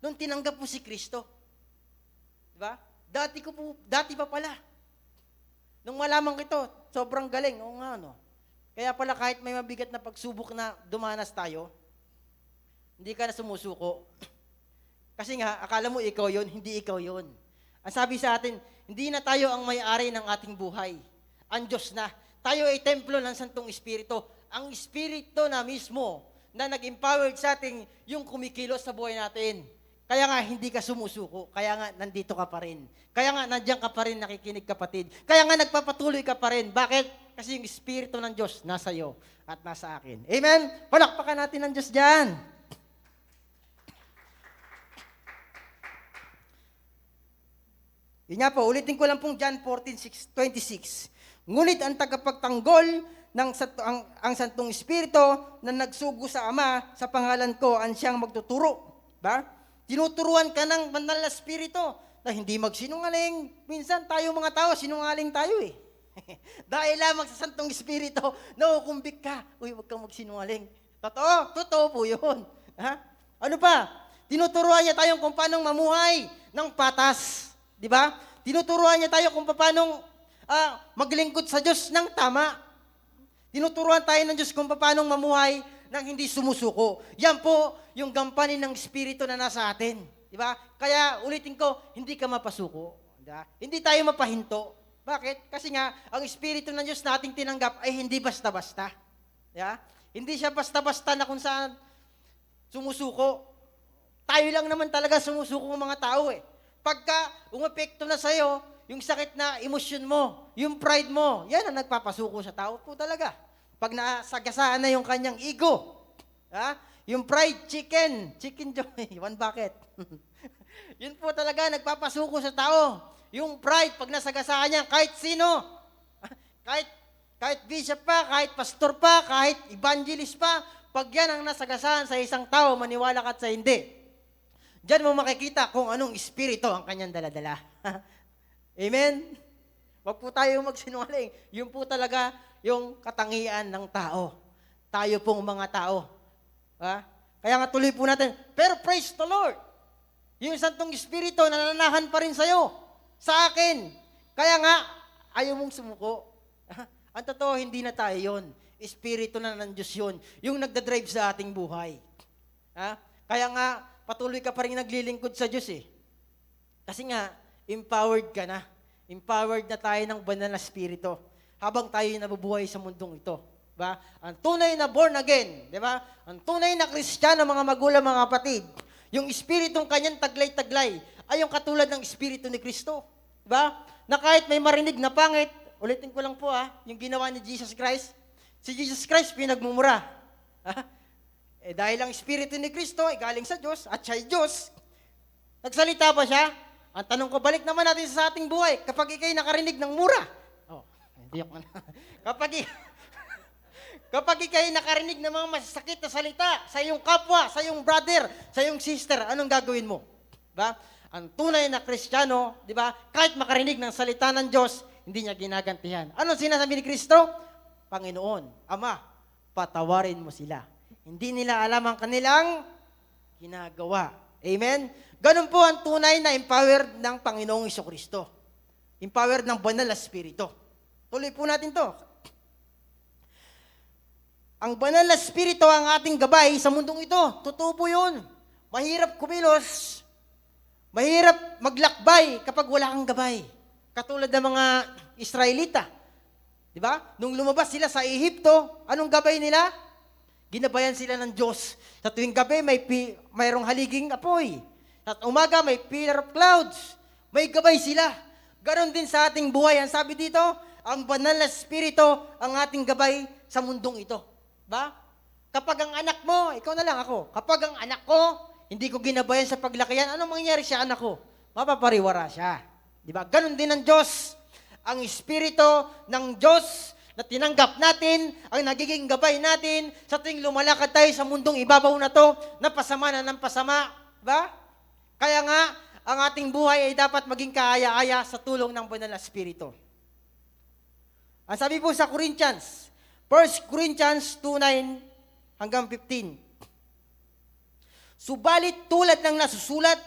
Speaker 3: nung tinanggap mo si Kristo. Di ba? Dati pa pala. Nung malaman ko ito, sobrang galing. Oo nga no. Kaya pala kahit may mabigat na pagsubok na dumanas tayo, hindi ka na sumusuko. Kasi nga, akala mo ikaw yon, hindi ikaw yon. Ang sabi sa atin, hindi na tayo ang may-ari ng ating buhay. Ang Diyos na. Tayo ay templo ng Santong Espiritu. Ang Espiritu na mismo na nag-empowered sa ating yung kumikilos sa buhay natin. Kaya nga, hindi ka sumusuko. Kaya nga, nandito ka pa rin. Kaya nga, nandiyan ka pa rin, nakikinig kapatid. Kaya nga, nagpapatuloy ka pa rin. Bakit? Kasi yung Espiritu ng Diyos nasa iyo at nasa akin. Amen? Palakpakan natin ang Diyos dyan. Yun nga po, ulitin ko lang pong John 14:26. Ngunit ang tagapagtanggol ng ang Santong Espiritu na nagsugo sa Ama sa pangalan ko, ang siyang magtuturo. Ba? Tinuturuan ka ng banal na Espiritu na hindi magsinungaling. Minsan tayo mga tao, sinungaling tayo eh. Dahil lamang sa Santong Espiritu, naukumbik ka. Uy, huwag kang magsinungaling. Totoo po yun. Ha? Ano pa? Tinuturuan niya tayo kung paano mamuhay ng patas. Di ba? Tinuturuan niya tayo kung paano maglingkod sa Diyos ng tama. Tinuturuan tayo ng Diyos kung paano mamuhay nang hindi sumusuko. Yan po yung gampanin ng Espiritu na nasa atin. Di ba? Kaya ulitin ko, hindi ka mapasuko. Di ba? Hindi tayo mapahinto. Bakit? Kasi nga, ang Espiritu ng Diyos na ating tinanggap ay hindi basta-basta. Di ba? Hindi siya basta-basta na kung saan sumusuko. Tayo lang naman talaga sumusuko ng mga tao eh. Pagka umepekto na sa'yo, yung sakit na emosyon mo, yung pride mo, yan ang nagpapasuko sa tao po talaga. Pag nasagasaan na yung kanyang ego, ha? Yung fried chicken joy, one bucket. Yun po talaga nagpapasuko sa tao. Yung pride, pag nasagasaan niya, kahit sino, kahit bishop pa, kahit pastor pa, kahit evangelist pa, pag yan ang nasagasaan sa isang tao, maniwala ka at sa hindi. Diyan mo makikita kung anong espiritu ang kanyang daladala. Amen? Huwag po tayo magsinungaling. Yun po talaga yung katangian ng tao. Tayo pong mga tao. Ha? Kaya nga tuloy po natin, pero praise the Lord. Yung Santong Espiritu nananahan pa rin sa'yo, sa akin. Kaya nga, ayaw mong sumuko. Ang totoo, hindi na tayo yun. Espiritu na ng Diyos yun. Yung nagdadrive sa ating buhay. Ha? Kaya nga, patuloy ka pa rin naglilingkod sa Diyos eh. Kasi nga, empowered ka na. Empowered na tayo ng banal na Espiritu habang tayo nabubuhay sa mundong ito. Diba? Ang tunay na born again, di ba? Ang tunay na Kristiyano, mga magulang, mga kapatid, yung Espiritong kanyang taglay-taglay ay yung katulad ng Espiritu ni Kristo. Diba? Na kahit may marinig na pangit, ulitin ko lang po yung ginawa ni Jesus Christ. Si Jesus Christ pinagmumura. Dahil ang Espiritu ni Kristo ay galing sa Diyos at siya ay Diyos, nagsalita ba siya? Ang tanong ko, balik naman natin sa ating buhay, kapag ikay nakarinig ng mura, hindi ako kapag ikay nakarinig ng mga masasakit na salita sa iyong kapwa, sa iyong brother, sa iyong sister, anong gagawin mo? Diba? Ang tunay na Kristiyano, di ba, kahit makarinig ng salita ng Diyos, hindi niya ginagantihan. Anong sinasabi ni Kristo? Panginoon, Ama, patawarin mo sila. Hindi nila alam ang kanilang ginagawa. Amen? Ganun po ang tunay na empowered ng Panginoong Jesucristo. Empowered ng banal na Espiritu. Tuloy po natin to. Ang banal na Espiritu ang ating gabay sa mundong ito. Totoo po yun. Mahirap kumilos. Mahirap maglakbay kapag wala kang gabay. Katulad ng mga Israelita. Diba? Nung lumabas sila sa Ehipto, anong gabay nila? Ginabayan sila ng Diyos. Sa tuwing gabi, mayroong haliging apoy. At umaga, may pillar of clouds. May gabay sila. Ganon din sa ating buhay. Ang sabi dito, ang banal na Espiritu ang ating gabay sa mundong ito. Ba? Kapag ang anak mo, ikaw na lang ako, kapag ang anak ko, hindi ko ginabayan sa paglakihan, anong mangyayari sa anak ko? Mapapariwara siya. Di ba? Ganon din ang Diyos. Ang Espiritu ng Diyos na tinanggap natin, ang nagiging gabay natin sa tuwing lumalakad tayo sa mundong ibabaw na to, na pasama na ng pasama. Ba? Kaya nga, ang ating buhay ay dapat maging kaaya-aya sa tulong ng banal na Espiritu. Ang sabi po sa Corinthians, 1 Corinthians 2:9 hanggang 15. Subalit tulad ng nasusulat,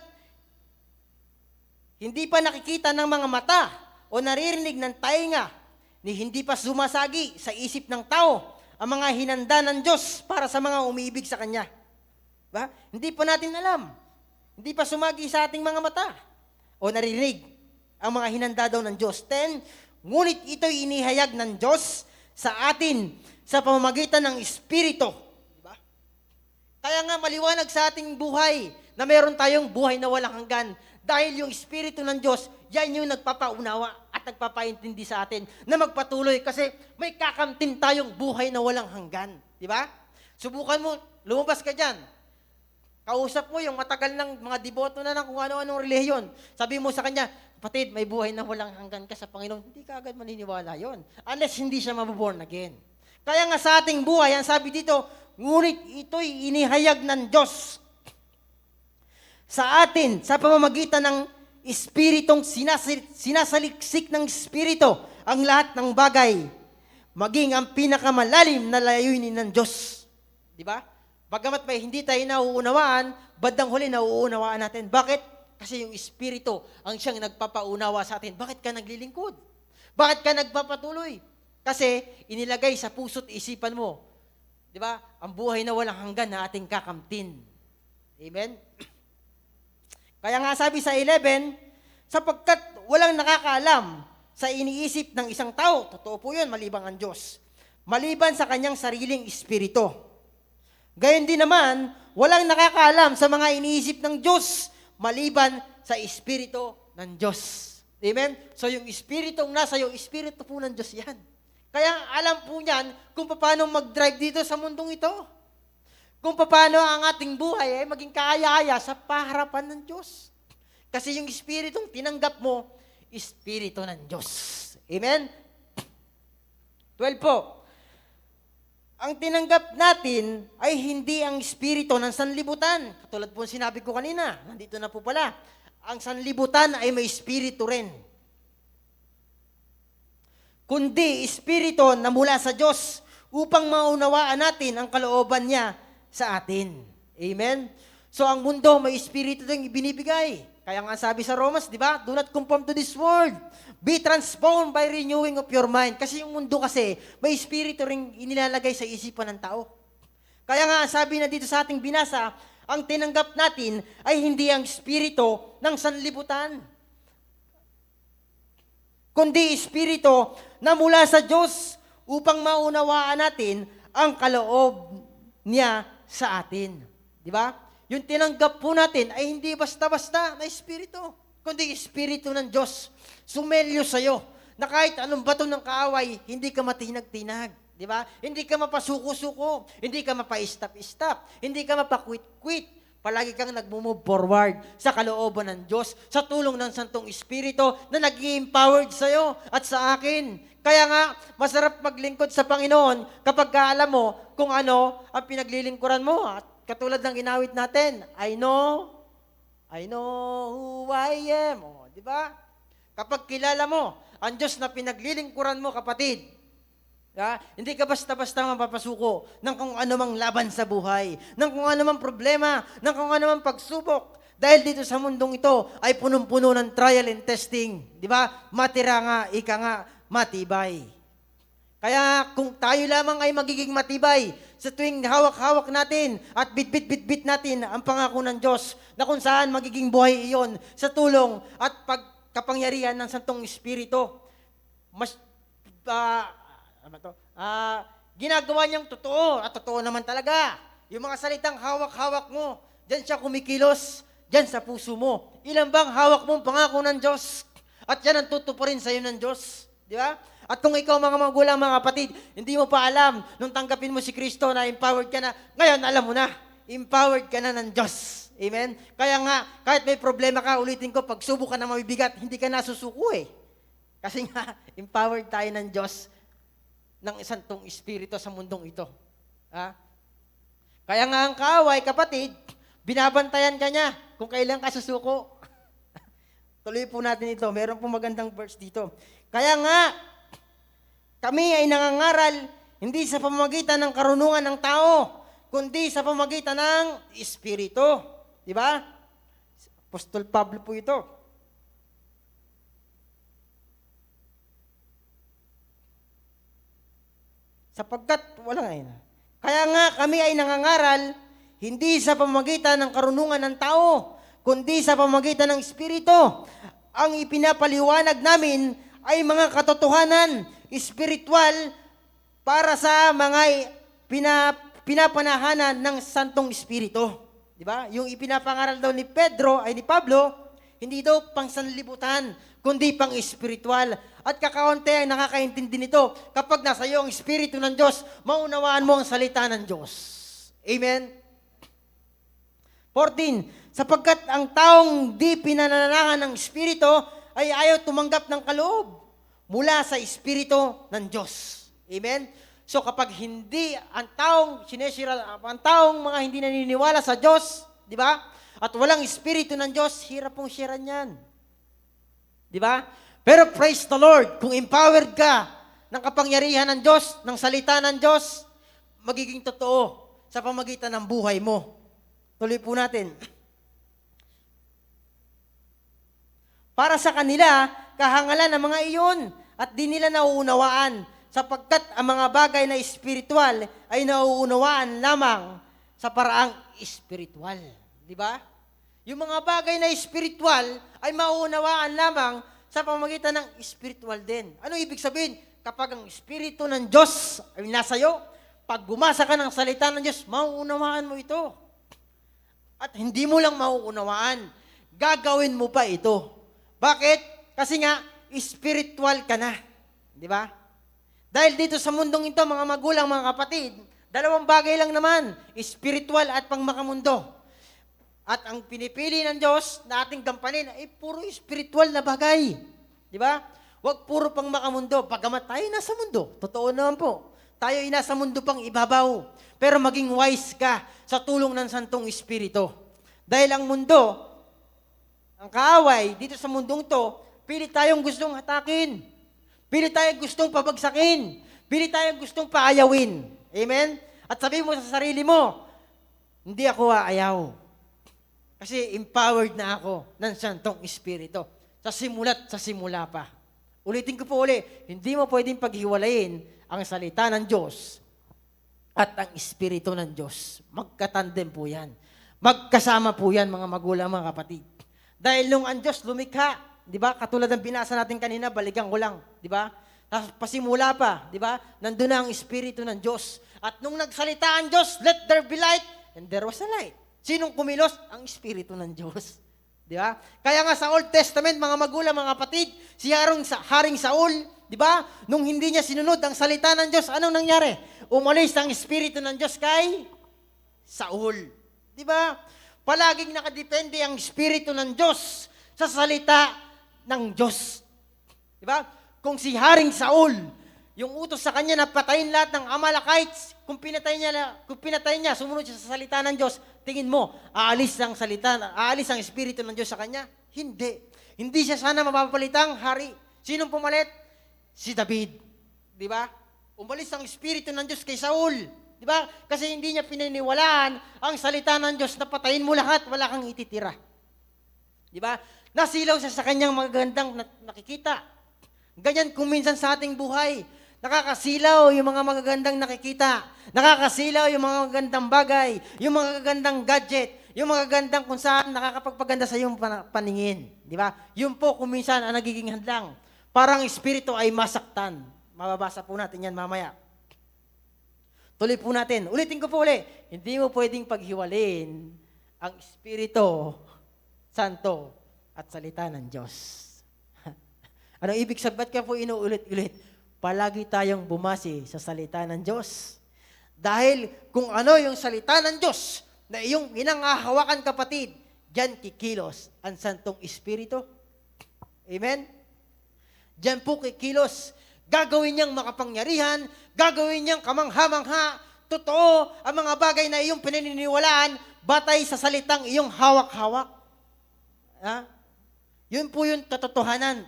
Speaker 3: hindi pa nakikita ng mga mata o naririnig ng tainga, ni hindi pa sumasagi sa isip ng tao ang mga hinanda ng Diyos para sa mga umiibig sa Kanya. Ba? Hindi pa natin alam. Hindi pa sumagi sa ating mga mata o naririnig ang mga hinanda daw ng Diyos. 10, ngunit ito'y inihayag ng Diyos sa atin sa pamamagitan ng Espiritu. Diba? Kaya nga maliwanag sa ating buhay na mayroon tayong buhay na walang hanggan. Dahil yung Espiritu ng Diyos, yan yung nagpapaunawa at nagpapaintindi sa atin na magpatuloy kasi may kakamtin tayong buhay na walang hanggan. Diba? Subukan mo, lumabas ka dyan. Kausap mo yung matagal ng mga deboto na ng kung ano-anong relihiyon. Sabi mo sa kanya, kapatid, may buhay na walang hanggan ka sa Panginoon. Hindi ka agad maniniwala yon unless hindi siya mabuborn again. Kaya nga sa ating buhay, ang sabi dito, ngunit ito'y inihayag ng Diyos sa atin sa pamamagitan ng Espiritong sinasaliksik ng Espiritu ang lahat ng bagay, maging ang pinakamalalim na layunin ng Diyos. Di ba? Bagamat may hindi tayo nauunawaan, bandang huli nauunawaan natin. Bakit? Kasi yung Espiritu ang siyang nagpapaunawa sa atin. Bakit ka naglilingkod? Bakit ka nagpapatuloy? Kasi inilagay sa puso't isipan mo, di ba? Ang buhay na walang hanggan na ating kakamtin. Amen? Kaya nga sabi sa 11, sapagkat walang nakakaalam sa iniisip ng isang tao, totoo po yun, maliban ang Diyos, maliban sa kanyang sariling espiritu. Gayon din naman, walang nakakaalam sa mga iniisip ng Diyos, maliban sa espiritu ng Diyos. Amen? So yung espiritong nasa iyo, espiritu po ng Diyos yan. Kaya alam po niyan kung paano mag-drive dito sa mundong ito. Kung paano ang ating buhay ay maging kaaya-aya sa paharapan ng Diyos. Kasi yung espiritong tinanggap mo, espiritu ng Diyos. Amen? 12 po. Ang tinanggap natin ay hindi ang espiritu ng sanlibutan. Katulad po sinabi ko kanina, nandito na po pala. Ang sanlibutan ay may espiritu rin. Kundi espiritu na mula sa Diyos upang maunawaan natin ang kalooban niya sa atin. Amen? So ang mundo may espiritu din ibinibigay. Kaya nga sabi sa Romans, di ba? Do not conform to this world. Be transformed by renewing of your mind. Kasi yung mundo kasi, may espiritu rin inilalagay sa isipan ng tao. Kaya nga sabi na dito sa ating binasa, ang tinanggap natin ay hindi ang espiritu ng sanlibutan, kundi espiritu na mula sa Diyos upang maunawaan natin ang kaloob niya sa atin. Di ba? Yung tinanggap po natin ay hindi basta-basta na espiritu, kundi espiritu ng Diyos. Sumelyo sa'yo na kahit anong bato ng kaaway, hindi ka matinag-tinag. Di ba? Hindi ka mapasuko-suko, hindi ka mapa-stop-stop, hindi ka mapa-quit-quit. Palagi kang nag-move forward sa kalooban ng Diyos, sa tulong ng Santong Espiritu na nag-i-empowered sa'yo at sa akin. Kaya nga, masarap maglingkod sa Panginoon kapag alam mo kung ano ang pinaglilingkuran mo. At katulad ng inawit natin, I know who I am. O, di ba? Kapag kilala mo ang Diyos na pinaglilingkuran mo, kapatid, hindi ka basta-basta mapapasuko ng kung ano mang laban sa buhay, ng kung ano mang problema, ng kung ano mang pagsubok. Dahil dito sa mundong ito ay punong-puno ng trial and testing. Di ba? Matira nga, ika nga, matibay. Kaya kung tayo lamang ay magiging matibay sa tuwing hawak-hawak natin at bit-bit-bit-bit natin ang pangako ng Diyos na kung saan magiging buhay iyon sa tulong at pagkapangyarihan ng Santong Espiritu, mas ginagawa niyang totoo at totoo naman talaga. Yung mga salitang hawak-hawak mo, diyan siya kumikilos, diyan sa puso mo. Ilan bang hawak mong pangako ng Diyos? At yan ang tutuparin sa iyo ng Diyos. Di ba? At kung ikaw mga magulang, mga kapatid, hindi mo pa alam nung tanggapin mo si Kristo na empowered ka na, ngayon alam mo na, empowered ka na ng Diyos. Amen? Kaya nga, kahit may problema ka, ulitin ko, pag subok ka na mabibigat, hindi ka nasusuko eh. Kasi nga, empowered tayo ng Diyos ng Santong Espiritu sa mundong ito. Kaya nga ang kaaway, kapatid, binabantayan ka niya kung kailan ka susuko. Tuloy po natin ito. Meron po magandang verse dito. Kaya nga, kami ay nangangaral hindi sa pamamagitan ng karunungan ng tao, kundi sa pamamagitan ng Espiritu. Di ba? Apostol Pablo po ito. Sapagkat, wala nga. Kaya nga kami ay nangangaral, hindi sa pamamagitan ng karunungan ng tao, kundi sa pamamagitan ng Espiritu. Ang ipinapaliwanag namin ay mga katotohanan, espiritual, para sa mga pinapanahanan ng Santong Espiritu. Di ba? Yung ipinapangaral daw ni Pablo, hindi daw pang sanlibutan, kundi pang espiritual. At kakaunti ang nakakaintindi nito. Kapag nasa iyo ang Espiritu ng Diyos, maunawaan mo ang salita ng Diyos. Amen? 14, sapagkat ang taong di pinananahan ng Espiritu ay ayaw tumanggap ng kaloob mula sa Espiritu ng Diyos. Amen? So kapag hindi, ang taong mga hindi naniniwala sa Diyos, di ba? At walang Espiritu ng Diyos, hirap pong sharean yan. Di ba? Pero praise the Lord, kung empowered ka ng kapangyarihan ng Diyos, ng salita ng Diyos, magiging totoo sa pamagitan ng buhay mo. Tuloy po natin. Para sa kanila, kahangalan ng mga iyon at di nila nauunawaan sapagkat ang mga bagay na espiritual ay nauunawaan lamang sa paraang espiritual. Di ba? Yung mga bagay na spiritual ay mauunawaan lamang sa pamamagitan ng spiritual din. Ano ibig sabihin? Kapag ang Espiritu ng Diyos ay nasa iyo, pag bumasa ka ng salita ng Diyos, mauunawaan mo ito. At hindi mo lang mauunawaan, gagawin mo pa ito. Bakit? Kasi nga, spiritual ka na. Di ba? Dahil dito sa mundong ito, mga magulang, mga kapatid, dalawang bagay lang naman, spiritual at pangmakamundo. At ang pinipili ng Diyos na ating gampanin ay puro spiritual na bagay. Di ba? Huwag puro pangmakamundo. Pagamat tayo nasa mundo, totoo naman po, tayo ay nasa mundo pang ibabaw. Pero maging wise ka sa tulong ng Santong Espiritu. Dahil ang mundo, ang kaaway, dito sa mundong to, pilit tayong gustong hatakin. Pilit tayong gustong pabagsakin. Pilit tayong gustong paayawin. Amen? At sabi mo sa sarili mo, hindi ako aayaw. Kasi empowered na ako ng Santong Espiritu. Sa simula't sa simula pa. Ulitin ko po hindi mo pwedeng paghiwalayin ang salita ng Diyos at ang Espiritu ng Diyos. Magkatandem po yan. Magkasama po yan, mga magulang, mga kapatid. Dahil nung ang Diyos lumikha, di ba? Katulad ng binasa natin kanina, balikan ko lang, di ba? Tapos pasimula pa, di ba? Nandun na ang Espiritu ng Diyos. At nung nagsalita ang Diyos, let there be light, and there was a light. Sinong kumilos? Ang Espiritu ng Diyos. Di ba? Kaya nga sa Old Testament, mga magulang, mga kapatid, si Haring Saul, di ba? Nung hindi niya sinunod ang salita ng Diyos, anong nangyari? Umalis ang Espiritu ng Diyos kay Saul. Di ba? Palaging nakadepende ang Espiritu ng Diyos sa salita ng Diyos. Di ba? Kung si Haring Saul, yung utos sa kanya na patayin lahat ng Amalekites, kung pinatay niya, sumunod siya sa salita ng Diyos, tingin mo, aalis ang Espiritu ng Diyos sa kanya? Hindi. Hindi siya sana mapapalitang hari. Sinong pumalit? Si David. Di ba? Umalis ang Espiritu ng Diyos kay Saul. Di ba? Kasi hindi niya pininiwalaan ang salita ng Diyos na patayin mo lahat, wala kang ititira. Di ba? Nasilaw siya sa kanyang magagandang nakikita. Ganyan kung minsan sa ating buhay. Nakakasilaw yung mga magagandang nakikita. Nakakasilaw yung mga magagandang bagay, yung mga magagandang gadget, yung mga magagandang kung saan nakakapagpaganda sa iyong paningin. Di ba? Yun po kung minsan ang nagiging hadlang. Parang espiritu ay masaktan. Mababasa po natin yan mamaya. Tuloy po natin. Ulitin ko po hindi mo pwedeng paghiwalin ang Espiritu Santo at salita ng Diyos. Anong ibig sabihin? Ba't ka po inuulit-ulit? Palagi tayong bumasi sa salita ng Diyos. Dahil kung ano yung salita ng Diyos na iyong inangahawakan, kapatid, diyan kikilos ang Santong Espiritu. Amen? Diyan po kikilos. Gagawin niyang makapangyarihan, gagawin niyang kamangha-mangha. Totoo ang mga bagay na iyong pinaniniwalaan batay sa salitang iyong hawak-hawak. Ha? Yun po yung katotohanan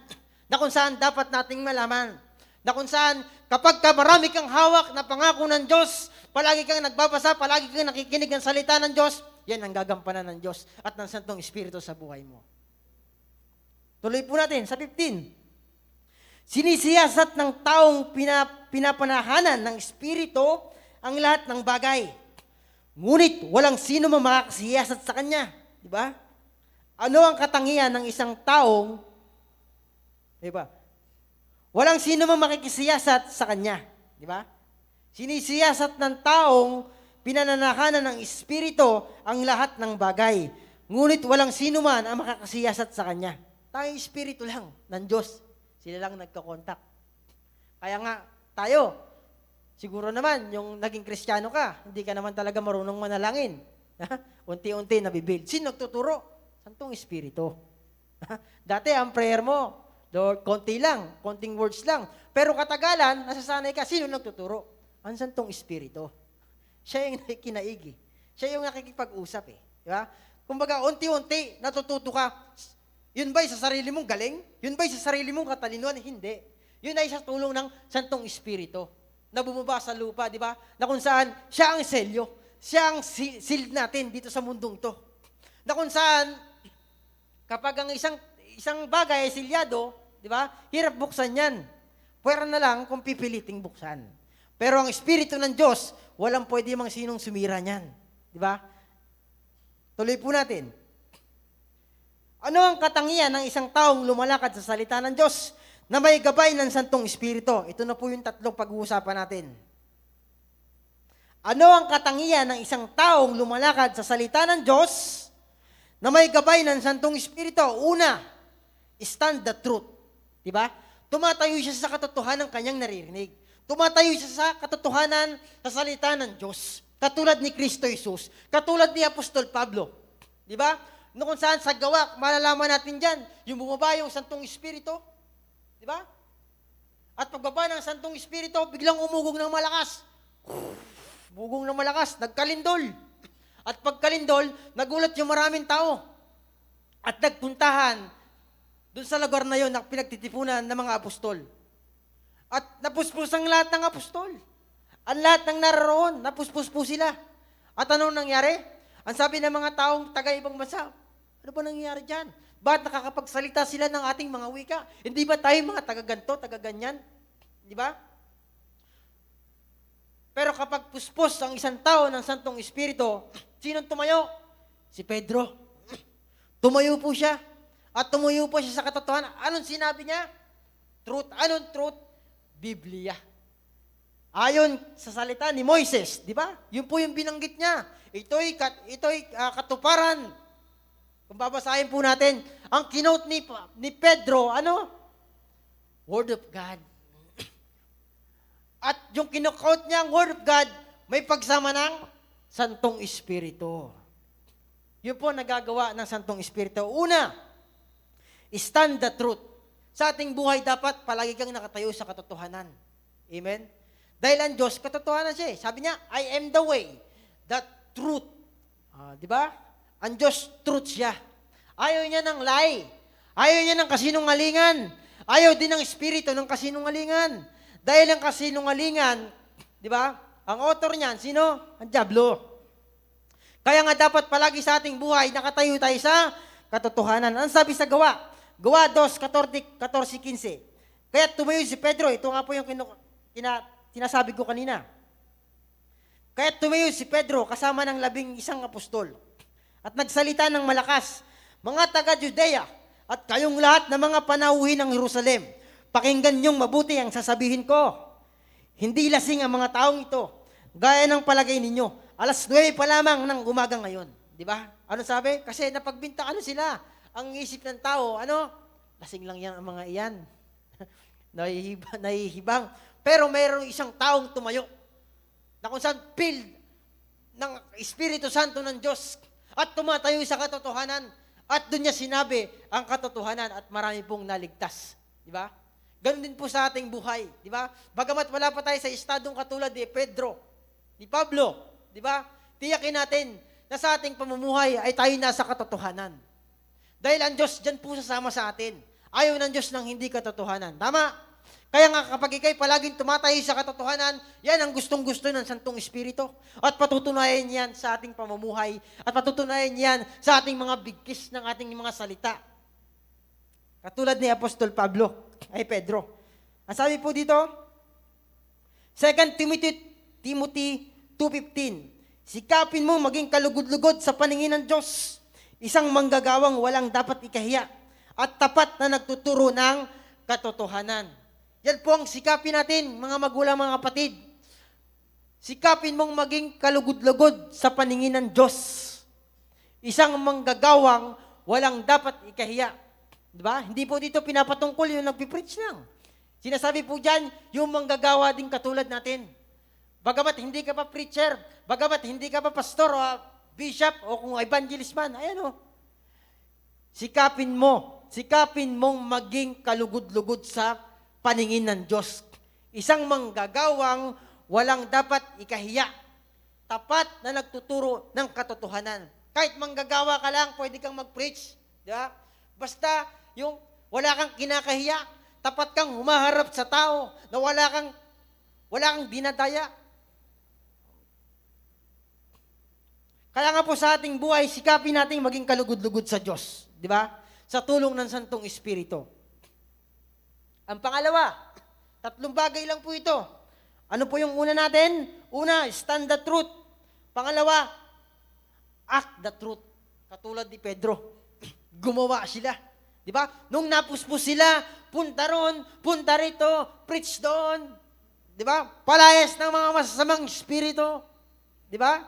Speaker 3: na kung saan dapat nating malaman. Na kung saan kapag marami kang hawak na pangako ng Diyos, palagi kang nagbabasa, palagi kang nakikinig ng salita ng Diyos, yan ang gagampanan ng Diyos at ng Santong Espiritu sa buhay mo. Tuloy po natin sa 15. Sinisiyasat ng taong pinapanahanan ng Espiritu ang lahat ng bagay. Ngunit walang sino makakasiyasat sa kanya. Di ba? Ano ang katangian ng isang taong, di ba? Walang sino makikisiyasat sa kanya. Di ba? Sinisiyasat ng taong pinananahanan ng Espiritu ang lahat ng bagay. Ngunit walang sino man ang makakasiyasat sa kanya. Tanging Espiritu lang ng Diyos. Sila lang nagkakontak. Kaya nga, tayo, siguro naman, yung naging Kristiyano ka, hindi ka naman talaga marunong manalangin. Unti-unti nabibuild. Sino nagtuturo? Santong Espiritu. Dati, ang prayer mo, Lord, konti lang, konting words lang. Pero katagalan, nasasanay ka, sino nagtuturo? Ang Santong Espiritu. Siya yung kinaigi. Siya yung nakikipag-usap eh. Diba? Kumbaga, unti-unti, natututo ka. Yun ba'y sa sarili mong galing? Yun ba'y sa sarili mong katalinuhan? Hindi. Yun ay sa tulong ng Santong Espiritu na bumaba sa lupa, di ba? Na kung saan siya ang selyo. Siya ang seal natin dito sa mundong to. Na kung saan, kapag ang isang bagay ay silyado, di ba? Hirap buksan yan. Pwera na lang kung pipiliting buksan. Pero ang Espiritu ng Diyos, walang pwede mang sinong sumira niyan. Di ba? Tuloy po natin. Ano ang katangian ng isang taong lumalakad sa salita ng Diyos na may gabay ng Santong Espiritu? Ito na po yung tatlong pag-uusapan natin. Ano ang katangian ng isang taong lumalakad sa salita ng Diyos na may gabay ng Santong Espiritu? Una, stand the truth. Diba? Tumatayo siya sa katotohanan ng kanyang naririnig. Tumatayo siya sa katotohanan sa salita ng Diyos. Katulad ni Kristo Jesus. Katulad ni Apostol Pablo. Diba? No kung saan sa gawa, malalaman natin dyan, yung bumaba yung Santong Espiritu. Diba? At pagbaba ng Santong Espiritu, biglang umugong ng malakas. Bugong ng malakas, nagkalindol. At pagkalindol, nagulat yung maraming tao. At nagpuntahan doon sa lugar na yon na pinagtitipunan ng mga apostol. At napuspos ang lahat ng apostol. Ang lahat ng naroon, napuspos po sila. At anong nangyari? Ang sabi ng mga taong taga-ibang bansa, ano ba nangyayari dyan? Ba't nakakapagsalita sila ng ating mga wika? Hindi ba tayo mga taga-ganto, taga-ganyan? Di ba? Pero kapag puspos ang isang tao ng Santong Espiritu, sinong tumayo? Si Pedro. Tumayo po siya. At tumuyo po siya sa katotohanan. Anong sinabi niya? Truth. Anong truth? Biblia. Ayon sa salita ni Moises, di ba? Yun po yung binanggit niya. Ito'y katuparan. Kung babasahin po natin, ang kinote ni Pedro, ano? Word of God. At yung kinokote niya, ang Word of God, may pagsama ng Santong Espiritu. Yun po nagagawa ng Santong Espiritu. Una, stand the truth. Sa ating buhay dapat palagi kang nakatayo sa katotohanan. Amen? Dahil ang Diyos, katotohanan siya. Sabi niya, I am the way, the truth. Di ba? Ang Diyos, truth siya. Ayaw niya ng lie. Ayaw niya ng kasinungalingan. Ayaw din ng espiritu ng kasinungalingan. Dahil ang kasinungalingan, di ba? Ang author niyan, sino? Ang diablo. Kaya nga dapat palagi sa ating buhay, nakatayo tayo sa katotohanan. Ang sabi sa Gawa? Gawa 2:14-15. Kaya tumayo si Pedro. Ito nga po yung sinasabi ko kanina. Kaya tumayo si Pedro kasama ng 11 apostol at nagsalita ng malakas, mga taga-Judea at kayong lahat na mga panauhin ng Jerusalem, pakinggan niyong mabuti ang sasabihin ko. Hindi lasing ang mga taong ito, gaya ng palagay ninyo. 9:00 pa lamang ng umaga ngayon. Di ba? Ano sabi? Kasi napagbintaan sila. Ang isip ng tao, lasing lang yan ang mga iyan. Nahihibang. Pero mayroong isang taong tumayo na kung saan filled ng Espiritu Santo ng Diyos at tumatayo sa katotohanan at doon niya sinabi ang katotohanan at marami pong naligtas. Di ba? Ganon din po sa ating buhay. Di ba? Bagamat wala pa tayo sa estadong katulad ni Pedro, ni Pablo, di ba? Tiyakin natin na sa ating pamumuhay ay tayo nasa katotohanan. Dahil ang Diyos dyan po sasama sa atin. Ayaw ng Diyos ng hindi katotohanan. Tama? Kaya nga kapag ikay palaging tumatayo sa katotohanan, yan ang gustong-gusto ng Santong Espiritu. At patutunayan yan sa ating pamumuhay. At patutunayan yan sa ating mga bigkis ng ating mga salita. Katulad ni Apostol Pedro. Ang sabi po dito, 2 Timothy 2:15, sikapin mo maging kalugod-lugod sa paningin ng Diyos, isang manggagawang walang dapat ikahiya, at tapat na nagtuturo ng katotohanan. Yan po ang sikapin natin, mga magulang, mga kapatid. Sikapin mong maging kalugod-lugod sa paningin ng Diyos. Isang manggagawang walang dapat ikahiya. Diba? Hindi po dito pinapatungkol yung nagpipreach lang. Sinasabi po dyan, yung manggagawa din katulad natin. Bagamat hindi ka pa preacher, bagamat hindi ka pa pastor o bishop o kung evangelist man, ayan o. Sikapin mong maging kalugod-lugod sa paningin ng Diyos. Isang manggagawang walang dapat ikahiya. Tapat na nagtuturo ng katotohanan. Kahit manggagawa ka lang, pwede kang mag-preach. Diba? Basta yung wala kang kinakahiya, tapat kang humaharap sa tao na wala kang dinadaya. Kaya nga po sa ating buhay, sikapin natin maging kalugod-lugod sa Diyos. Di ba? Sa tulong ng Santong Espiritu. Ang pangalawa, 3 bagay lang po ito. Ano po yung una natin? Una, stand the truth. Pangalawa, act the truth. Katulad ni Pedro. gumawa sila. Di ba? Nung napuspos sila, punta ron, punta rito, preach doon. Di ba? Palayas ng mga masasamang espiritu. Di ba?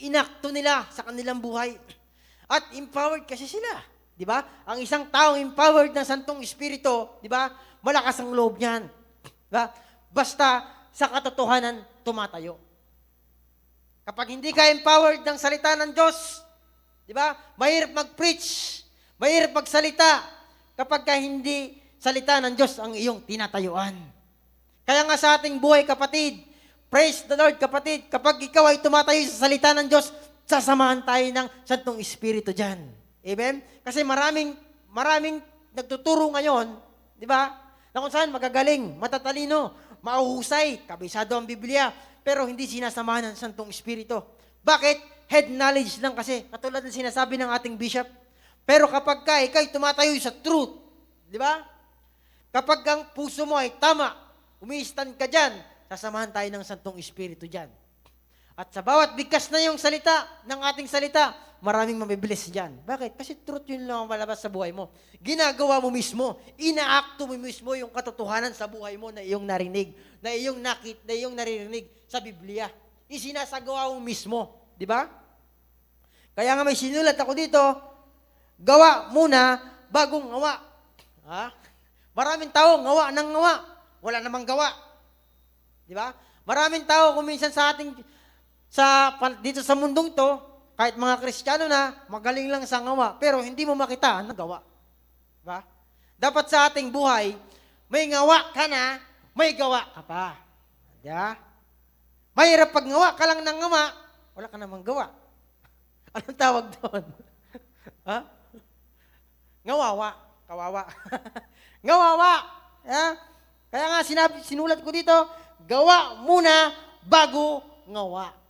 Speaker 3: Inakto nila sa kanilang buhay. At empowered kasi sila. Di ba? Ang isang taong empowered ng Santong Espiritu, di ba? Malakas ang loob niyan. Di ba? Basta sa katotohanan tumatayo. Kapag hindi ka empowered ng salita ng Diyos, di ba? Mahirap mag-preach, mahirap magsalita kapag ka hindi salita ng Diyos ang iyong tinatayuan. Kaya nga sa ating buhay, kapatid, praise the Lord, kapatid, kapag ikaw ay tumatayo sa salita ng Diyos, sasamahan tayo ng Santong Espiritu dyan. Amen? Kasi maraming nagtuturo ngayon, di ba? Na kung saan magagaling, matatalino, mauhusay, kabisado ang Biblia, pero hindi sinasamahan ng Santong Espiritu. Bakit? Head knowledge lang kasi, katulad ng sinasabi ng ating bishop. Pero kapag ka, ikaw'y tumatayo sa truth, di ba? Kapag ang puso mo ay tama, umiistan ka dyan, sasamahan tayo ng Santong Espiritu dyan. At sa bawat bigkas na yung salita, ng ating salita, maraming mabibilis dyan. Bakit? Kasi truth yun lang ang malabas sa buhay mo. Ginagawa mo mismo, inaakto mo mismo yung katotohanan sa buhay mo na iyong narinig, na iyong na iyong naririnig sa Biblia. Isinasagawa mo mismo. Di ba? Kaya nga may sinulat ako dito, gawa muna bagong ngawa. Ha? Maraming tao, ngawa ng ngawa. Wala namang gawa. Di ba? Maraming tao kung minsan sa ating dito sa mundong to, kahit mga Kristiyano na, magaling lang sa ngawa, pero hindi mo makita ang nagawa. Diba? Dapat sa ating buhay, may ngawa ka na, may gawa ka pa. Diba? Mahirap pag ngawa ka lang ng ngawa, wala ka namang gawa. Anong tawag doon? Ha? Ngawawa. Kawawa. Ngawawa. Ha? Kaya nga sinulat ko dito, gawa muna bago ngawa.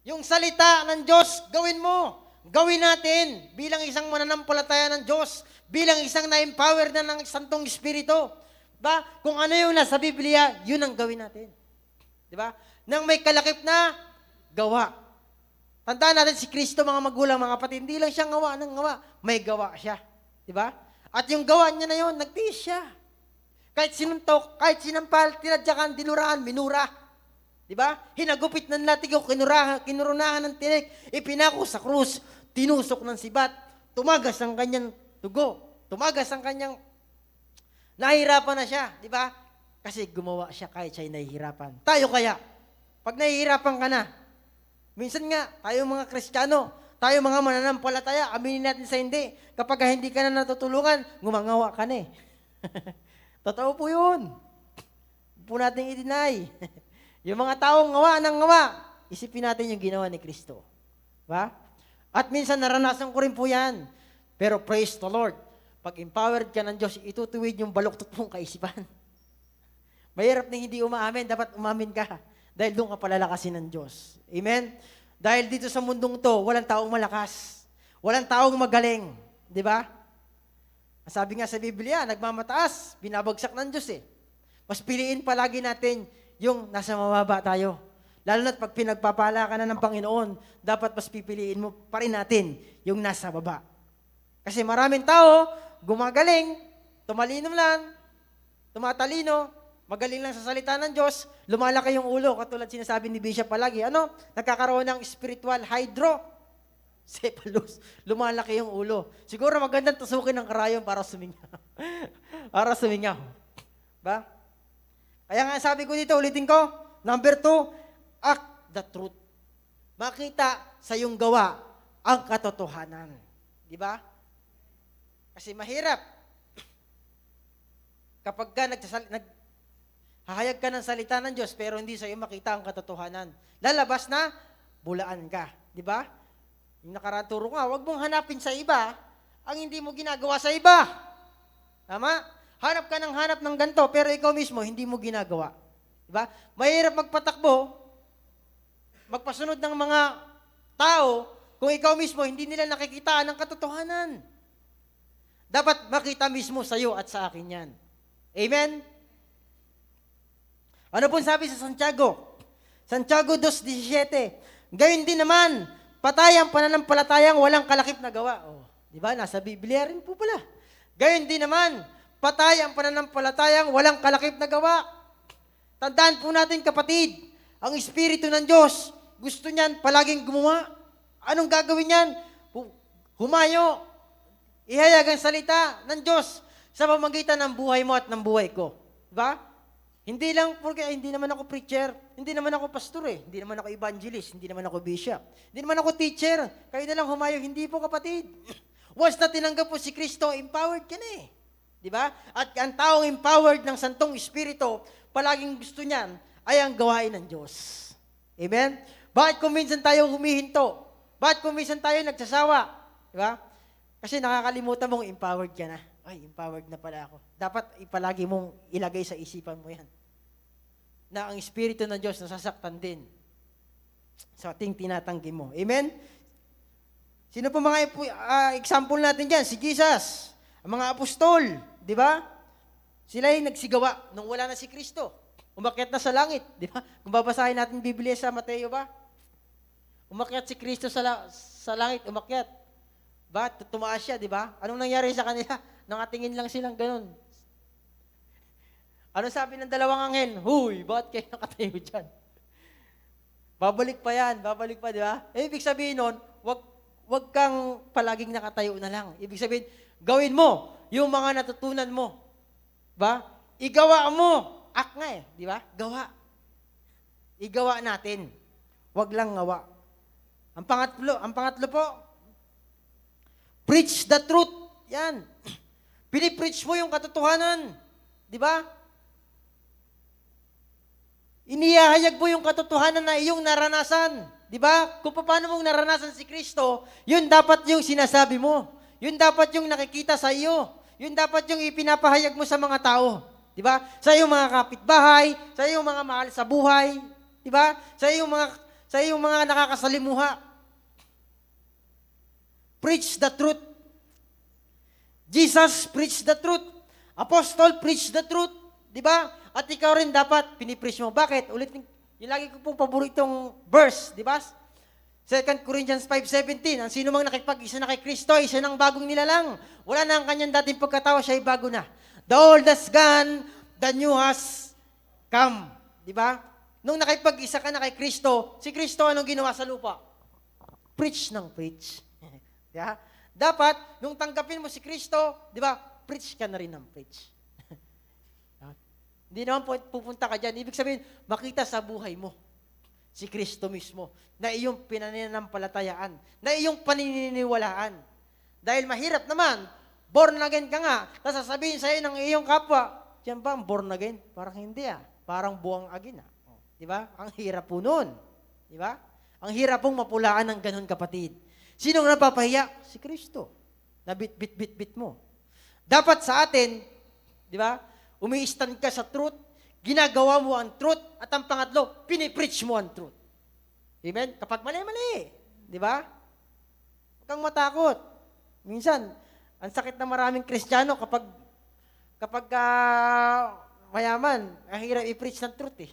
Speaker 3: Yung salita ng Diyos, gawin mo. Gawin natin bilang isang mananampalataya ng Diyos, bilang isang na-empower na ng Santong Espiritu. Diba? Kung ano yung nasa Biblia, yun ang gawin natin. Diba? Nang may kalakip na, gawa. Tandaan natin si Kristo, mga magulang, mga kapatid, hindi lang siya ngawa ng ngawa, may gawa siya. Diba? At yung gawa niya na yun, nagtiis siya. Kahit sinuntok, kahit sinampal, tinadyakan, dinuraan, minura. Diba? Hinagupit ng latigo, kinurunahan ng tinik, ipinako sa krus, tinusok ng sibat, tumagas ang kanyang dugo, tumagas ang kanyang, nahihirapan na siya, diba? Kasi gumawa siya kahit siya'y nahihirapan. Tayo kaya, pag nahihirapan ka na, minsan nga, tayo mga Kristiyano, tayo mga mananampalataya, aminin natin sa hindi, kapag hindi ka na natutulungan, gumangawa ka na eh. Totoo po yun. Huwag po natin i-deny. Yung mga taong ngawa ng ngawa, isipin natin yung ginawa ni Kristo. Ba? At minsan naranasan ko rin po yan. Pero praise the Lord, pag empowered ka ng Diyos, itutuwid yung baluktot mong kaisipan. Mahirap na hindi umaamin, dapat umamin ka. Dahil doon ka palalakasin ng Diyos. Amen? Dahil dito sa mundong to, walang taong malakas. Walang taong magaling. Di ba? Sabi nga sa Biblia, nagmamataas, binabagsak ng Diyos eh. Mas piliin palagi natin yung nasa mababa tayo. Lalo na't pag pinagpapala ka na ng Panginoon, dapat mas pipiliin mo pa rin natin yung nasa baba. Kasi maraming tao, gumagaling, tumatalino, magaling lang sa salita ng Diyos, lumalaki yung ulo, katulad sinasabi ni Bishop palagi, nagkakaroon ng spiritual hydrocephalus, lumalaki yung ulo. Siguro magandang tusukin ng karayon para sumingaw. Para sumingaw. Ba? Kaya nga sabi ko dito, ulitin ko, number 2, act the truth. Makita sa iyong gawa ang katotohanan. Di ba? Kasi mahirap. Kapag ka hahayag ka ng salita ng Diyos, pero hindi sa iyo makita ang katotohanan. Lalabas na, bulaan ka. Di ba? Yung nakaraturo nga, huwag mong hanapin sa iba ang hindi mo ginagawa sa iba. Tama? Hanap ka ng ganito, pero ikaw mismo, hindi mo ginagawa. Diba? Mahirap magpatakbo, magpasunod ng mga tao, kung ikaw mismo, hindi nila nakikita ang katotohanan. Dapat makita mismo sa iyo at sa akin yan. Amen? Ano po sabi sa Santiago? Santiago 2:17, gayon din naman, patay ang pananampalatayang walang kalakip na gawa. Oh, di ba? Nasa Biblia rin po pala. Gayon din naman, patay ang pananampalatayang walang kalakip na gawa. Tandaan po natin kapatid, ang Espiritu ng Diyos, gusto niyan palaging gumawa. Anong gagawin niyan? Humayo. Ihayag ang salita ng Diyos sa pamamagitan ng buhay mo at ng buhay ko. Diba? Hindi lang, porque hindi naman ako preacher, hindi naman ako pastor hindi naman ako evangelist, hindi naman ako bishop, hindi naman ako teacher. Kayo na lang humayo, hindi po kapatid. Once na tinanggap po si Kristo, empowered ka na Diba? At ang taong empowered ng Santong Espiritu, palaging gusto niyan ay ang gawain ng Diyos. Amen? Bakit kung minsan tayo humihinto? Bakit kung minsan tayo nagsasawa? Diba? Kasi nakakalimutan mong empowered ka na. Ay, empowered na pala ako. Dapat ipalagi mong ilagay sa isipan mo yan. Na ang Espiritu ng Diyos nasasaktan din sa ating tinatanggi mo. Amen? Sino po mga example natin dyan? Si Jesus, ang mga apostol, di ba? Sila yung nagsigawa nung wala na si Kristo. Umakyat na sa langit, di ba? Kung babasahin natin Biblia sa Mateo ba? Umakyat si Kristo sa langit, umakyat. Ba? Tumaas siya, di ba? Anong nangyari sa kanila? Nangatingin lang silang ganun. Ano sabi ng dalawang anghel? Huy, bakit kayo nakatayo dyan? Babalik pa yan, babalik pa, di ba? Ibig sabihin nun, wag kang palaging nakatayo na lang. Ibig sabihin, gawin mo yung mga natutunan mo. Ba? Igawa mo. Act nga di ba? Gawa. Igawa natin. Wag lang ngawa. Ang pangatlo po, preach the truth. Yan. Pinipreach mo yung katotohanan. Di ba? Inihahayag mo yung katotohanan na iyong naranasan. Di ba? Kung paano mong naranasan si Kristo, yun dapat yung sinasabi mo. Yun dapat yung nakikita sa iyo. Yun dapat yung ipinapahayag mo sa mga tao. Di ba? Sa iyong mga kapitbahay, sa iyong mga mahal sa buhay. Di ba? Sa iyong mga nakakasalimuha. Preach the truth. Jesus preach the truth. Apostle preach the truth. Di ba? At ikaw rin dapat pinipreach mo. Bakit? Ulit, yung lagi ko pong paboritong verse, di ba? 2 Corinthians 5:17, ang sino mang nakipag-isa na kay Kristo, isa ng bagong nilalang. Wala na ang kanyang dating pagkatao, siya ay bago na. The old has gone, the new has come. Di ba? Nung nakipag-isa ka na kay Kristo, si Kristo anong ginawa sa lupa? Preach ng preach. Yeah? Dapat, nung tanggapin mo si Kristo, di ba, preach ka na rin ng preach. Hindi naman pupunta ka dyan. Ibig sabihin, makita sa buhay mo si Kristo mismo na iyong pinananampalatayaan, na iyong panininiwalaan. Dahil mahirap naman, born again ka nga, tapos sasabihin sa'yo ng iyong kapwa, diyan ba ang born again? Parang hindi parang buwang agin Di ba? Ang hirap po nun. Di ba? Ang hirap pong mapulaan ng ganun kapatid. Sinong napapahiya? Si Kristo. Na bit mo. Dapat sa atin, di ba? Umi-stand ka sa truth, ginagawa mo ang truth, at ang pangatlo, pinipreach mo ang truth. Amen? Kapag mali-mali, di ba? Huwag kang matakot. Minsan, ang sakit na maraming Kristiyano kapag mayaman, ang hirap i-preach ng truth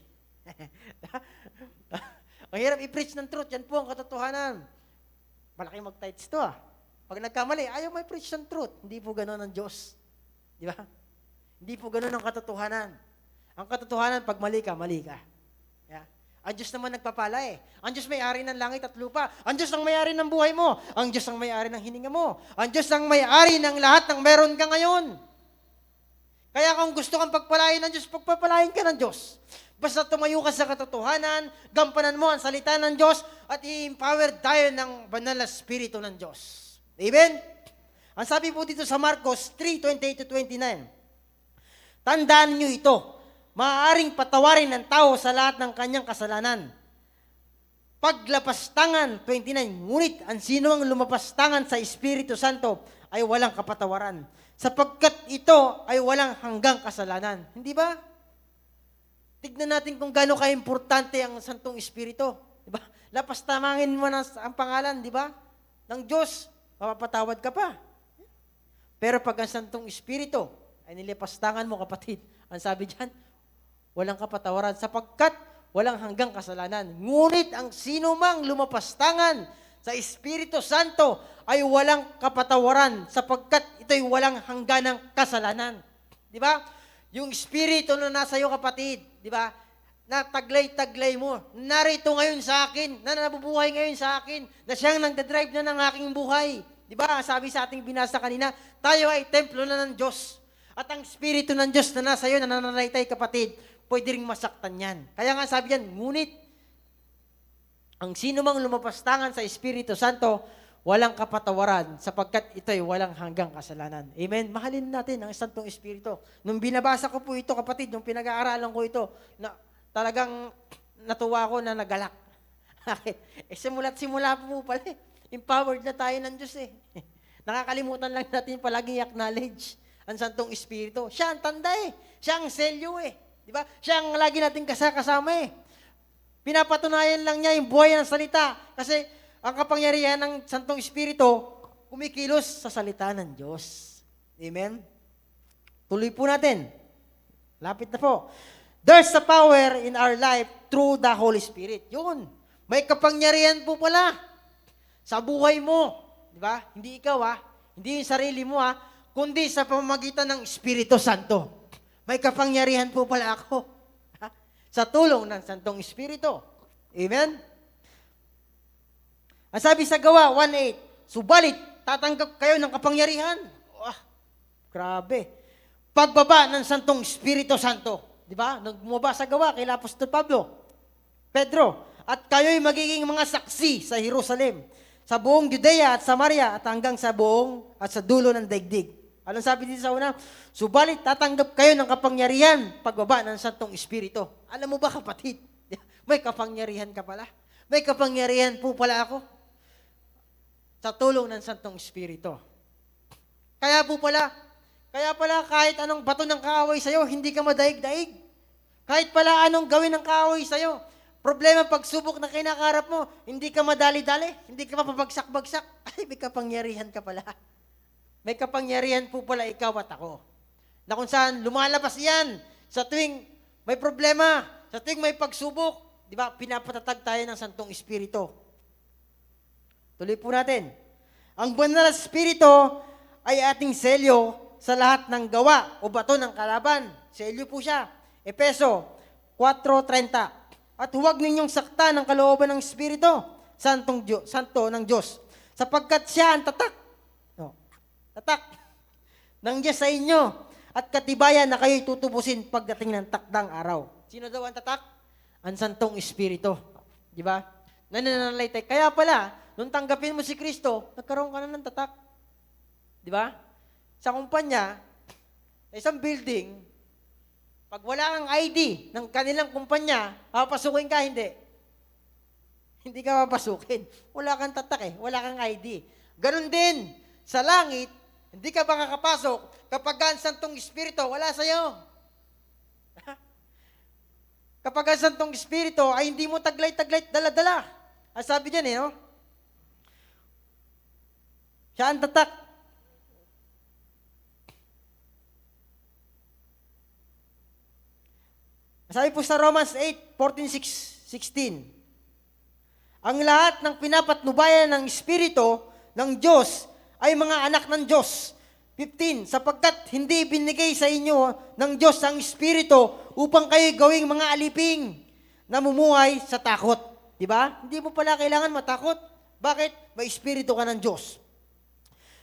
Speaker 3: Ang hirap i-preach ng truth, yan po ang katotohanan. Malaking mag-tights to Pag nagkamali, ayaw may preach ng truth. Hindi po gano'n ang Diyos. Di ba? Hindi po gano'n ang katotohanan. Ang katotohanan, pag mali ka, mali ka. Yeah? Ang Diyos naman nagpapala Ang Diyos may-ari ng langit at lupa. Ang Diyos ang may-ari ng buhay mo. Ang Diyos ang may-ari ng hininga mo. Ang Diyos ang may-ari ng lahat ng meron ka ngayon. Kaya kung gusto kang pagpalain ng Diyos, pagpapalain ka ng Diyos. Basta tumayo ka sa katotohanan, gampanan mo ang salita ng Diyos, at i-empower tayo ng banal na Espiritu ng Diyos. Amen? Ang sabi po dito sa Marcos 3:28-29, tandaan niyo ito, maaaring patawarin ng tao sa lahat ng kanyang kasalanan. Paglapastangan, 29, ngunit ang sino ang lumapastangan sa Espiritu Santo ay walang kapatawaran, sapagkat ito ay walang hanggang kasalanan. Hindi ba? Tignan natin kung gaano ka-importante ang Santong Espiritu. Di ba? Lapastamangin mo ang pangalan, di ba? Ng Diyos, mapapatawad ka pa. Pero pag ang Santong Espiritu ay nilipastangan mo, kapatid, ang sabi diyan, walang kapatawaran sapagkat walang hanggang kasalanan. Ngunit ang sino mang lumapastangan sa Espiritu Santo ay walang kapatawaran sapagkat ito'y walang hangganang kasalanan. Di ba? Yung Espiritu na nasa iyo, kapatid, di ba? Na taglay-taglay mo, narito ngayon sa akin, na nabubuhay ngayon sa akin, na siyang nagdadrive na ng aking buhay. Di ba? Sabi sa ating binasa kanina, tayo ay templo na ng Diyos. At ang Espiritu ng Diyos na nasa iyo, na nananaytay, kapatid, pwede ring masaktan yan. Kaya nga sabi yan, ngunit, ang sino mang lumapastangan sa Espiritu Santo, walang kapatawaran sapagkat ito'y walang hanggang kasalanan. Amen? Mahalin natin ang Santong Espiritu. Nung binabasa ko po ito, kapatid, nung pinag-aaralan ko ito, na talagang natuwa ko na nagalak. Simula po pala eh. Empowered na tayo ng Diyos eh. Nakakalimutan lang natin palaging acknowledge ang Santong Espiritu. Siya ang tanda eh. Siya ang selyo eh. Di ba? Siya ang lagi natin kasama eh. Pinapatunayan lang niya yung buhay ng salita. Kasi ang kapangyarihan ng Santong Espiritu, kumikilos sa salita ng Diyos. Amen? Tuloy po natin. Lapit na po. There's a power in our life through the Holy Spirit. Yun. May kapangyarihan po pala sa buhay mo. Di ba? Hindi ikaw hindi yung sarili mo kundi sa pamamagitan ng Espiritu Santo. May kapangyarihan po pala ako. Sa tulong ng Santong Espiritu. Amen? Ang sabi sa Gawa 1:8, subalit, tatanggap kayo ng kapangyarihan. Grabe. Pagbaba ng Santong Espiritu Santo. Di ba? Nung bumaba sa Gawa, kay Apostol Pedro, at kayo'y magiging mga saksi sa Jerusalem, sa buong Judea at Samaria, at hanggang sa buong at sa dulo ng daigdig. Anong sabi dito sa una? Subalit, tatanggap kayo ng kapangyarihan pagbaba ng Santong Espiritu. Alam mo ba, kapatid? May kapangyarihan ka pala. May kapangyarihan po pala ako sa tulong ng Santong Espiritu. Kaya pala kahit anong bato ng kaaway sa'yo, hindi ka madaig-daig. Kahit pala anong gawin ng kaaway sa'yo, problema, pagsubok na kinakarap mo, hindi ka madali-dali, hindi ka mapabagsak-bagsak. Ay, may kapangyarihan ka pala. May kapangyarihan po pala ikaw at ako. Na kung saan lumalabas yan sa tuwing may problema, sa tuwing may pagsubok, di ba, pinapatatag tayo ng Santong Espiritu. Tuloy po natin. Ang banal na Espiritu ay ating selyo sa lahat ng gawa o bato ng kalaban. Selyo po siya. Efeso 4:30. At huwag ninyong sakta ng kalooban ng Espiritu, Santo ng Diyos, sapagkat siya ang tatak ng Diyos sa inyo at katibayan na kayo'y tutubusin pagdating ng takdang araw. Sino daw ang tatak? Ang Santong Espiritu. Di ba? Nananalaytay. Kaya pala, nung tanggapin mo si Kristo, nagkaroon ka na ng tatak. Di ba? Sa kumpanya, sa isang building, pag wala kang ID ng kanilang kumpanya, papasukin ka, hindi. Hindi ka papasukin. Wala kang tatak wala kang ID. Ganon din, sa langit, hindi ka makakapasok kapag ang Santong Espiritu wala sa'yo. Kapag ang Santong Espiritu ay hindi mo taglay-taglay, dala-dala. Ang sabi niyan no? Siya ang tatak. Sabi po sa Romans 8:14-16, ang lahat ng pinapatnubayan ng Espiritu ng Diyos ay mga anak ng Diyos. 15, sapagkat hindi binigay sa inyo ng Diyos ang Espiritu upang kayo gawing mga aliping, namumuhay sa takot. Di ba? Hindi mo pala kailangan matakot. Bakit? May Espiritu ka ng Diyos.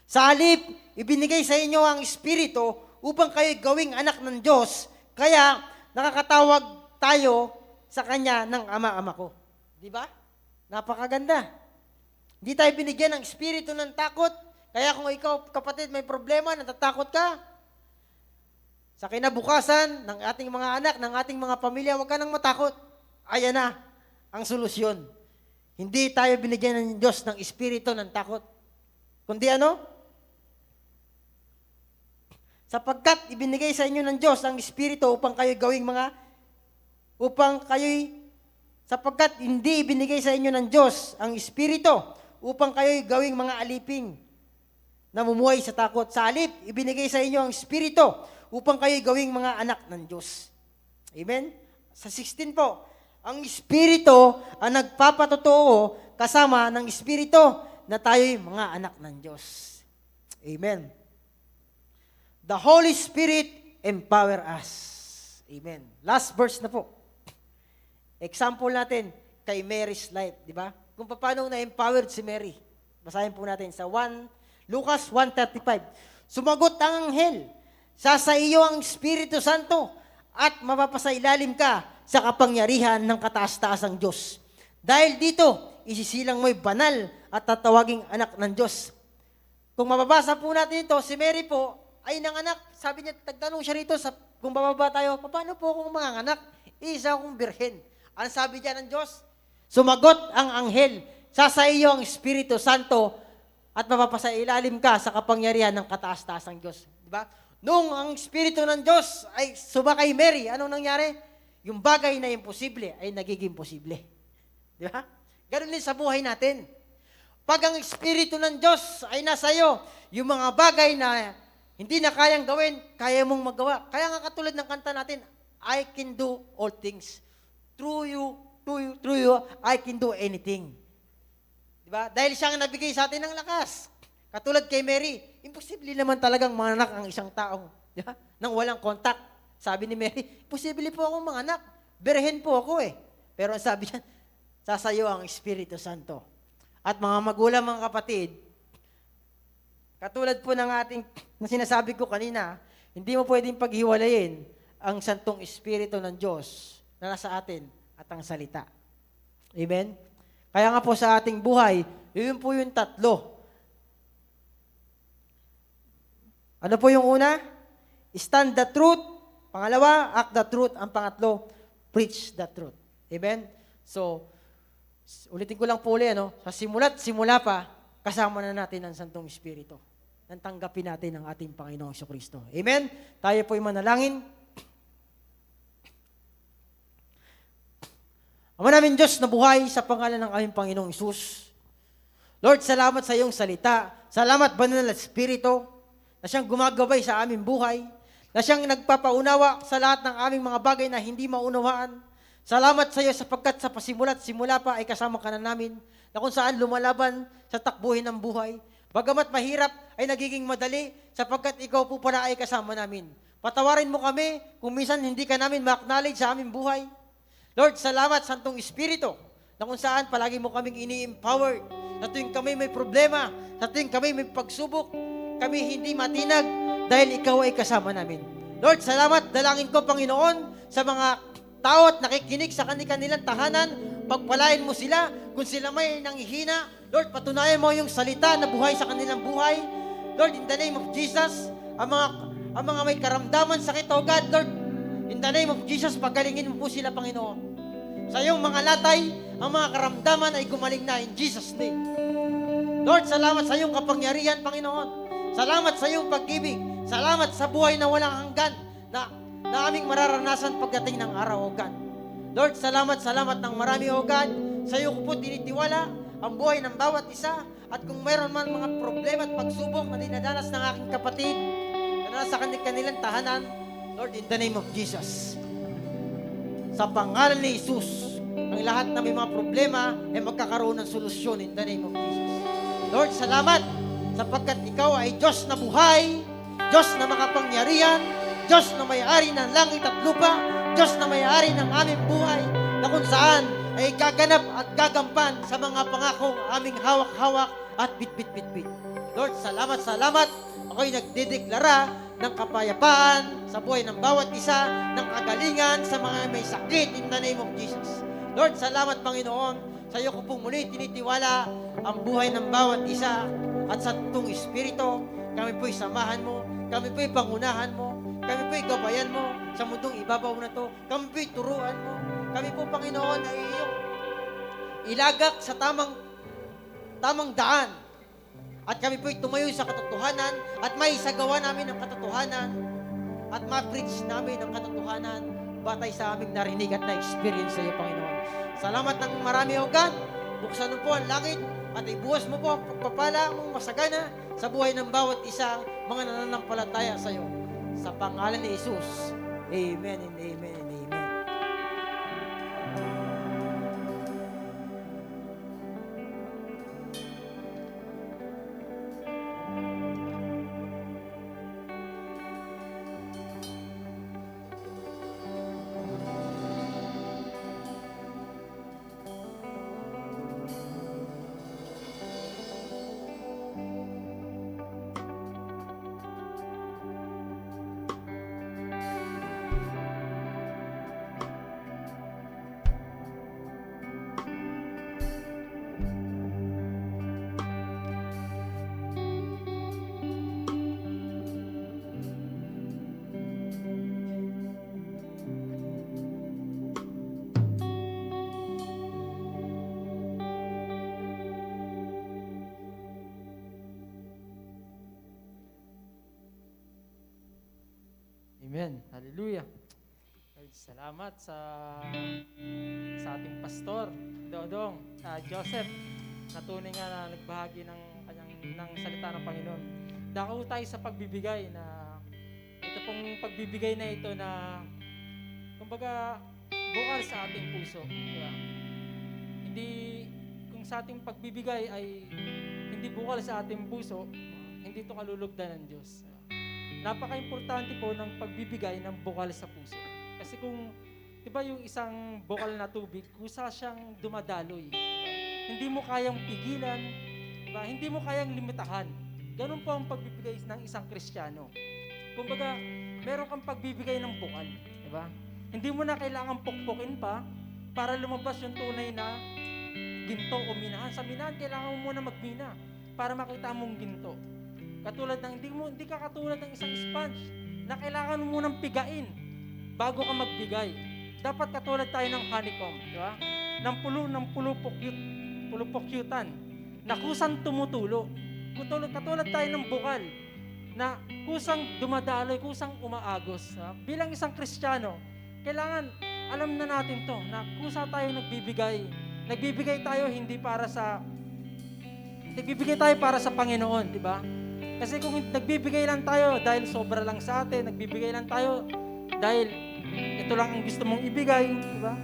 Speaker 3: Sa halip, ibinigay sa inyo ang Espiritu upang kayo gawing anak ng Diyos. Kaya, nakakatawag tayo sa Kanya ng Ama-Ama ko. Di ba? Napakaganda. Hindi tayo binigyan ng Espiritu ng takot. Kaya kung ikaw, kapatid, may problema, natatakot ka, sa kinabukasan ng ating mga anak, ng ating mga pamilya, huwag ka nang matakot. Ayan na ang solusyon. Hindi tayo binigyan ng Diyos ng Espiritu ng takot. Kundi ano? Sapagkat ibinigay sa inyo ng Diyos ang Espiritu sapagkat hindi ibinigay sa inyo ng Diyos ang Espiritu upang kayo'y gawing mga aliping, namumuhay sa takot. Sa halip, ibinigay sa inyo ang Espiritu upang kayo'y gawing mga anak ng Diyos. Amen? Sa 16 po, ang Espiritu ang nagpapatotoo kasama ng Espiritu na tayo'y mga anak ng Diyos. Amen. The Holy Spirit empower us. Amen. Last verse na po. Example natin kay Mary's life, di ba? Kung paano na-empowered si Mary. Basahin po natin sa Lucas 1:35. Sumagot ang anghel, sa iyo ang Espiritu Santo at mapapasailalim ka sa kapangyarihan ng kataas-taasang Diyos. Dahil dito, isisilang mo'y banal at tatawaging anak ng Diyos. Kung mababasa po natin ito, si Mary po ay nanganak. Sabi niya, tagtanong siya rito, kung bababa tayo, paano po akong mga anak? Isa akong birhen. Ano sabi diyan ng Diyos? Sumagot ang anghel, sa iyo ang Espiritu Santo at mapapasailalim ka sa kapangyarihan ng kataas-taasang Diyos. Di ba? Nung ang Espiritu ng Diyos ay sumakay Mary, anong nangyari? Yung bagay na imposible ay nagiging posible. Di ba? Ganun din sa buhay natin. Pag ang Espiritu ng Diyos ay nasa iyo, yung mga bagay na hindi na kayang gawin, kaya mong magawa. Kaya nga katulad ng kanta natin, I can do all things. Through you, I can do anything. Diba? Dahil siya ang nabigay sa atin ng lakas. Katulad kay Mary, imposible naman talagang manganak ang isang taong, diba? Nang walang contact. Sabi ni Mary, posible po akong manganak. Birhen po ako eh. Pero ang sabi niya, sasayo ang Espiritu Santo. At mga magulang, mga kapatid, katulad po ng ating, na sinasabi ko kanina, hindi mo pwedeng paghiwalayin ang Santong Espiritu ng Diyos na nasa atin at ang salita. Amen? Kaya nga po sa ating buhay, yun po yung tatlo. Ano po yung una? Stand the truth. Pangalawa, act the truth. Ang pangatlo, preach the truth. Amen? So, ulitin ko lang po ulit, sa simula pa, kasama na natin ang Santong Espiritu. Nang tanggapin natin ang ating Panginoong Kristo. Amen? Tayo po'y manalangin. Ama namin Diyos na buhay sa pangalan ng aming Panginoong Isus. Lord, salamat sa iyong salita. Salamat, Banal na Espiritu, na siyang gumagabay sa aming buhay, na siyang nagpapaunawa sa lahat ng aming mga bagay na hindi maunawaan. Salamat sa iyo sapagkat sa pasimula't simula pa ay kasama ka na namin, na kung saan lumalaban sa takbuhin ng buhay. Bagamat mahirap ay nagiging madali sapagkat ikaw po pala ay kasama namin. Patawarin mo kami kung minsan hindi ka namin ma-acknowledge sa aming buhay. Lord, salamat Santong Espiritu na kung saan palagi mo kaming ini-empower. Sa tuwing kami may problema, sa tuwing kami may pagsubok, kami hindi matinag dahil ikaw ay kasama namin. Lord, salamat, dalangin ko Panginoon sa mga tao at nakikinig sa kanilang tahanan, pagpalain mo sila kung sila may nanghihina. Lord, patunayan mo yung salita na buhay sa kanilang buhay. Lord, in the name of Jesus, ang mga may karamdaman, sakit o God, Lord, in the name of Jesus, pagalingin mo po sila, Panginoon. Sa iyong mga latay, ang mga karamdaman ay gumaling na in Jesus' name. Lord, salamat sa iyong kapangyarihan, Panginoon. Salamat sa iyong pag-ibig. Salamat sa buhay na walang hanggan na aming mararanasan pagdating ng araw, O God. Lord, salamat ng marami, O God. Sa iyo ko po tinitiwala ang buhay ng bawat isa. At kung mayroon man mga problema at pagsubok na dinadanas ng aking kapatid, na nasa kanilang tahanan, Lord, in the name of Jesus, sa pangalan ni Jesus, ang lahat na may mga problema ay magkakaroon ng solusyon in the name of Jesus. Lord, salamat sapagkat ikaw ay Diyos na buhay, Diyos na makapangyarihan, Diyos na may-ari ng langit at lupa, Diyos na may-ari ng aming buhay, na kung saan ay gaganap at gagampan sa mga pangakong aming hawak-hawak at bit-bit-bit-bit. Lord, salamat. Ako'y nagdedeklara ng kapayapaan sa buhay ng bawat isa, ng kagalingan sa mga may sakit in the name of Jesus. Lord, salamat Panginoon. Sa iyo ko pong muli tinitiwala ang buhay ng bawat isa at sa itong Espiritu, kami po'y samahan mo, kami po'y pangunahan mo, kami po'y gabayan mo sa mundong ibabaw na to, kami po'y turuan mo, kami po Panginoon ay iyong ilagak sa tamang daan. At kami po'y tumayo sa katotohanan at may isagawa namin ang katotohanan at ma-preach namin ang katotohanan batay sa aming narinig at na-experience sa iyo, Panginoon. Salamat ng marami, O God. Buksan mo po ang langit at ibuhos mo po ang pagpapala mong masagana sa buhay ng bawat isa, mga nananampalataya sa iyo. Sa pangalan ni Jesus. Amen and amen and amen.
Speaker 4: Hallelujah. Lord, salamat sa ating pastor, Dodong, Joseph, na tunay nga na nagbahagi ng salita ng Panginoon. Dako tayo sa pagbibigay na ito pong pagbibigay na ito na kumbaga bukal sa ating puso. Diba? Hindi, kung sa ating pagbibigay ay hindi bukal sa ating puso, hindi ito kalulugdan ng Diyos. Napaka-importante po ng pagbibigay ng bukal sa puso. Kasi kung, di ba yung isang bukal na tubig, kusa siyang dumadaloy. Diba? Hindi mo kayang pigilan, diba? Hindi mo kayang limitahan. Ganun po ang pagbibigay ng isang Kristiyano. Kumbaga, meron kang pagbibigay ng bukal. Diba? Hindi mo na kailangan pukpukin pa para lumabas yung tunay na ginto o minahan. Sa minahan, kailangan mo muna magmina para makita mong ginto. Katulad ng, hindi ka katulad ng isang sponge na kailangan mo munang pigain bago ka magbigay. Dapat katulad tayo ng honeycomb, di ba? Ng pulupokyutan na kusang tumutulo. Katulad tayo ng bukal na kusang dumadaloy, kusang umaagos. Bilang isang Kristiyano, kailangan alam na natin to na kusa tayo nagbibigay. Nagbibigay tayo nagbibigay tayo para sa Panginoon, di ba? Kasi kung nagbibigay lang tayo dahil sobra lang sa atin, nagbibigay lang tayo dahil ito lang ang gusto mong ibigay, di ba?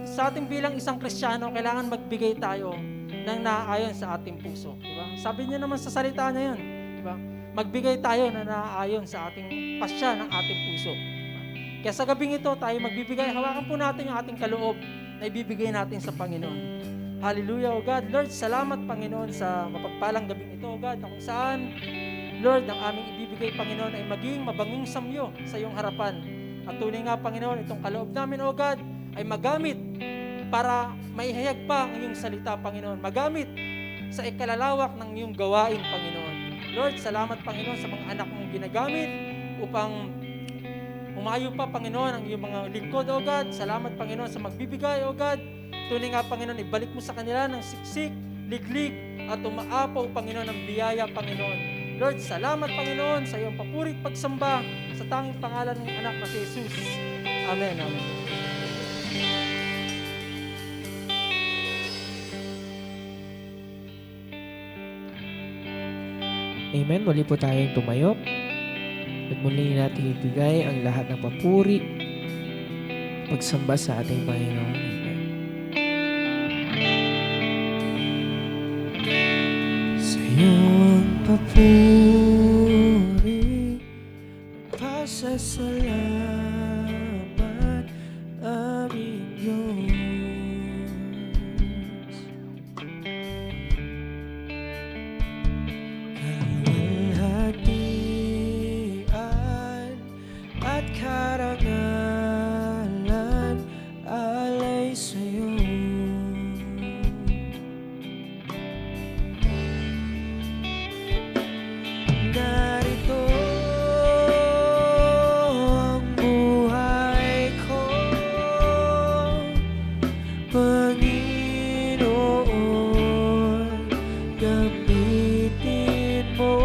Speaker 4: Sa ating bilang isang Kristiyano, kailangan magbigay tayo ng naaayon sa ating puso, di ba? Sabi niya naman sa salita niya yun, di ba? Magbigay tayo na naaayon sa ating pasya ng ating puso. Diba? Kaya sa gabing ito, tayo magbibigay, hawakan po natin yung ating kaloob na ibibigay natin sa Panginoon. Hallelujah, O God. Lord, salamat, Panginoon, sa mapagpalang gabing ito, O God, na kung saan, Lord, ang aming ibibigay, Panginoon, ay maging mabangong samyo sa iyong harapan. At tunay nga, Panginoon, itong kaloob namin, O God, ay magamit para maihayag pa ang iyong salita, Panginoon. Magamit sa ikalalawak ng iyong gawain, Panginoon. Lord, salamat, Panginoon, sa mga anak mong ginagamit upang umayo pa, Panginoon, ang iyong mga lingkod, O God. Salamat, Panginoon, sa magbibigay, O God. Tunay nga, Panginoon, ibalik mo sa kanila ng siksik, liglig, at umaapaw, Panginoon, ng biyaya, Panginoon. Lord, salamat, Panginoon, sa iyong papurit pagsamba sa tanging pangalan ng anak na si Jesus. Amen. Amen.
Speaker 2: Amen. Muli po tayong tumayo. At muli natin ibigay ang lahat ng papuri, pagsamba sa ating Panginoon. Amen. Sa iyong papuri, pasasalamat aming Diyos. Kalwalhatian at karangalan alay sa'yo. Narito ang buhay ko, Panginoon, gamitin mo.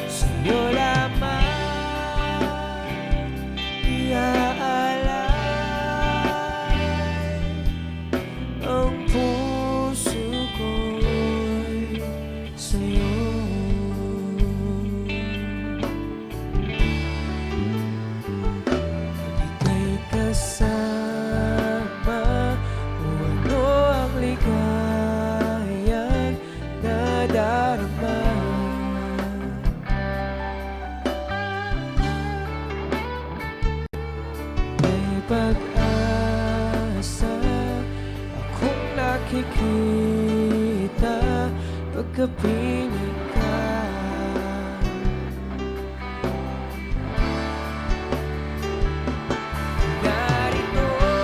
Speaker 2: Sa'yo lamang iaalay ang puso ko'y sa'yo. Ika'y kasama o ano ang ligayang nadarama. May pag-asa akong nakikita pagkapiling ka. Narito ang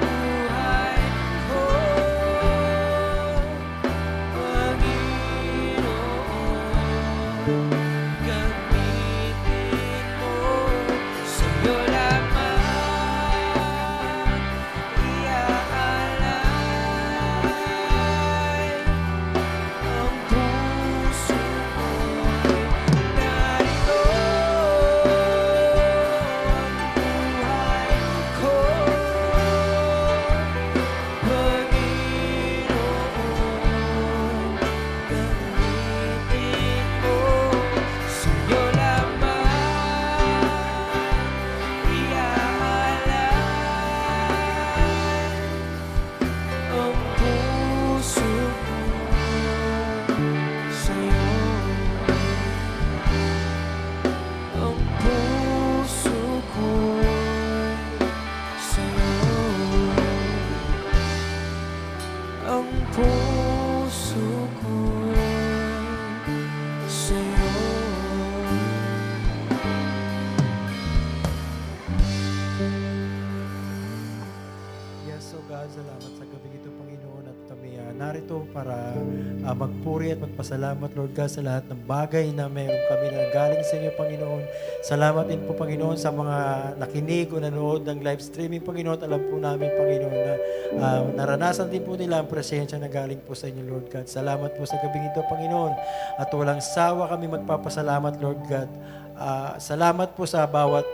Speaker 2: buhay ko, Panginoon, gamitin mo. Sa'yo lamang iaalay
Speaker 5: God, salamat sa gabi ito, Panginoon, at kami narito para magpuri at magpasalamat, Lord God, sa lahat ng bagay na meron kami na galing sa inyo, Panginoon. Salamat din po, Panginoon, sa mga nakinig o nanood ng live streaming, Panginoon. Alam po namin, Panginoon, na naranasan din po nila ang presensya na galing po sa inyo, Lord God. Salamat po sa gabi ito, Panginoon. At walang sawa kami magpapasalamat, Lord God. Salamat po sa bawat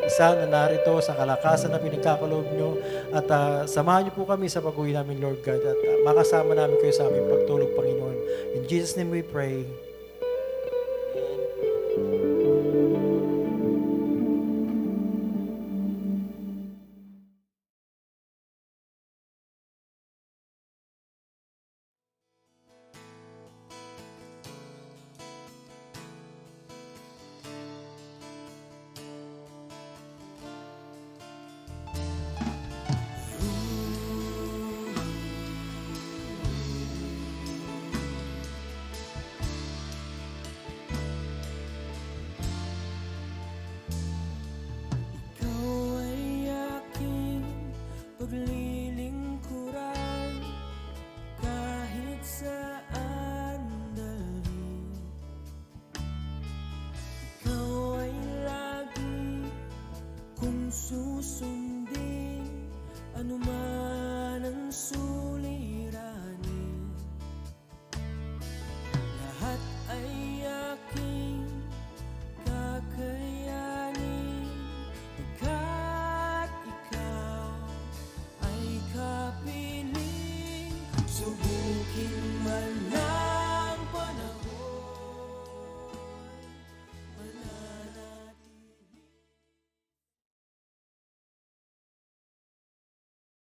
Speaker 5: isa na narito, sa kalakasan na pinagkakaloob nyo, at samahan nyo po kami sa pag-uwi namin, Lord God, at makasama namin kayo sa aming pagtulog, Panginoon. In Jesus' name we pray.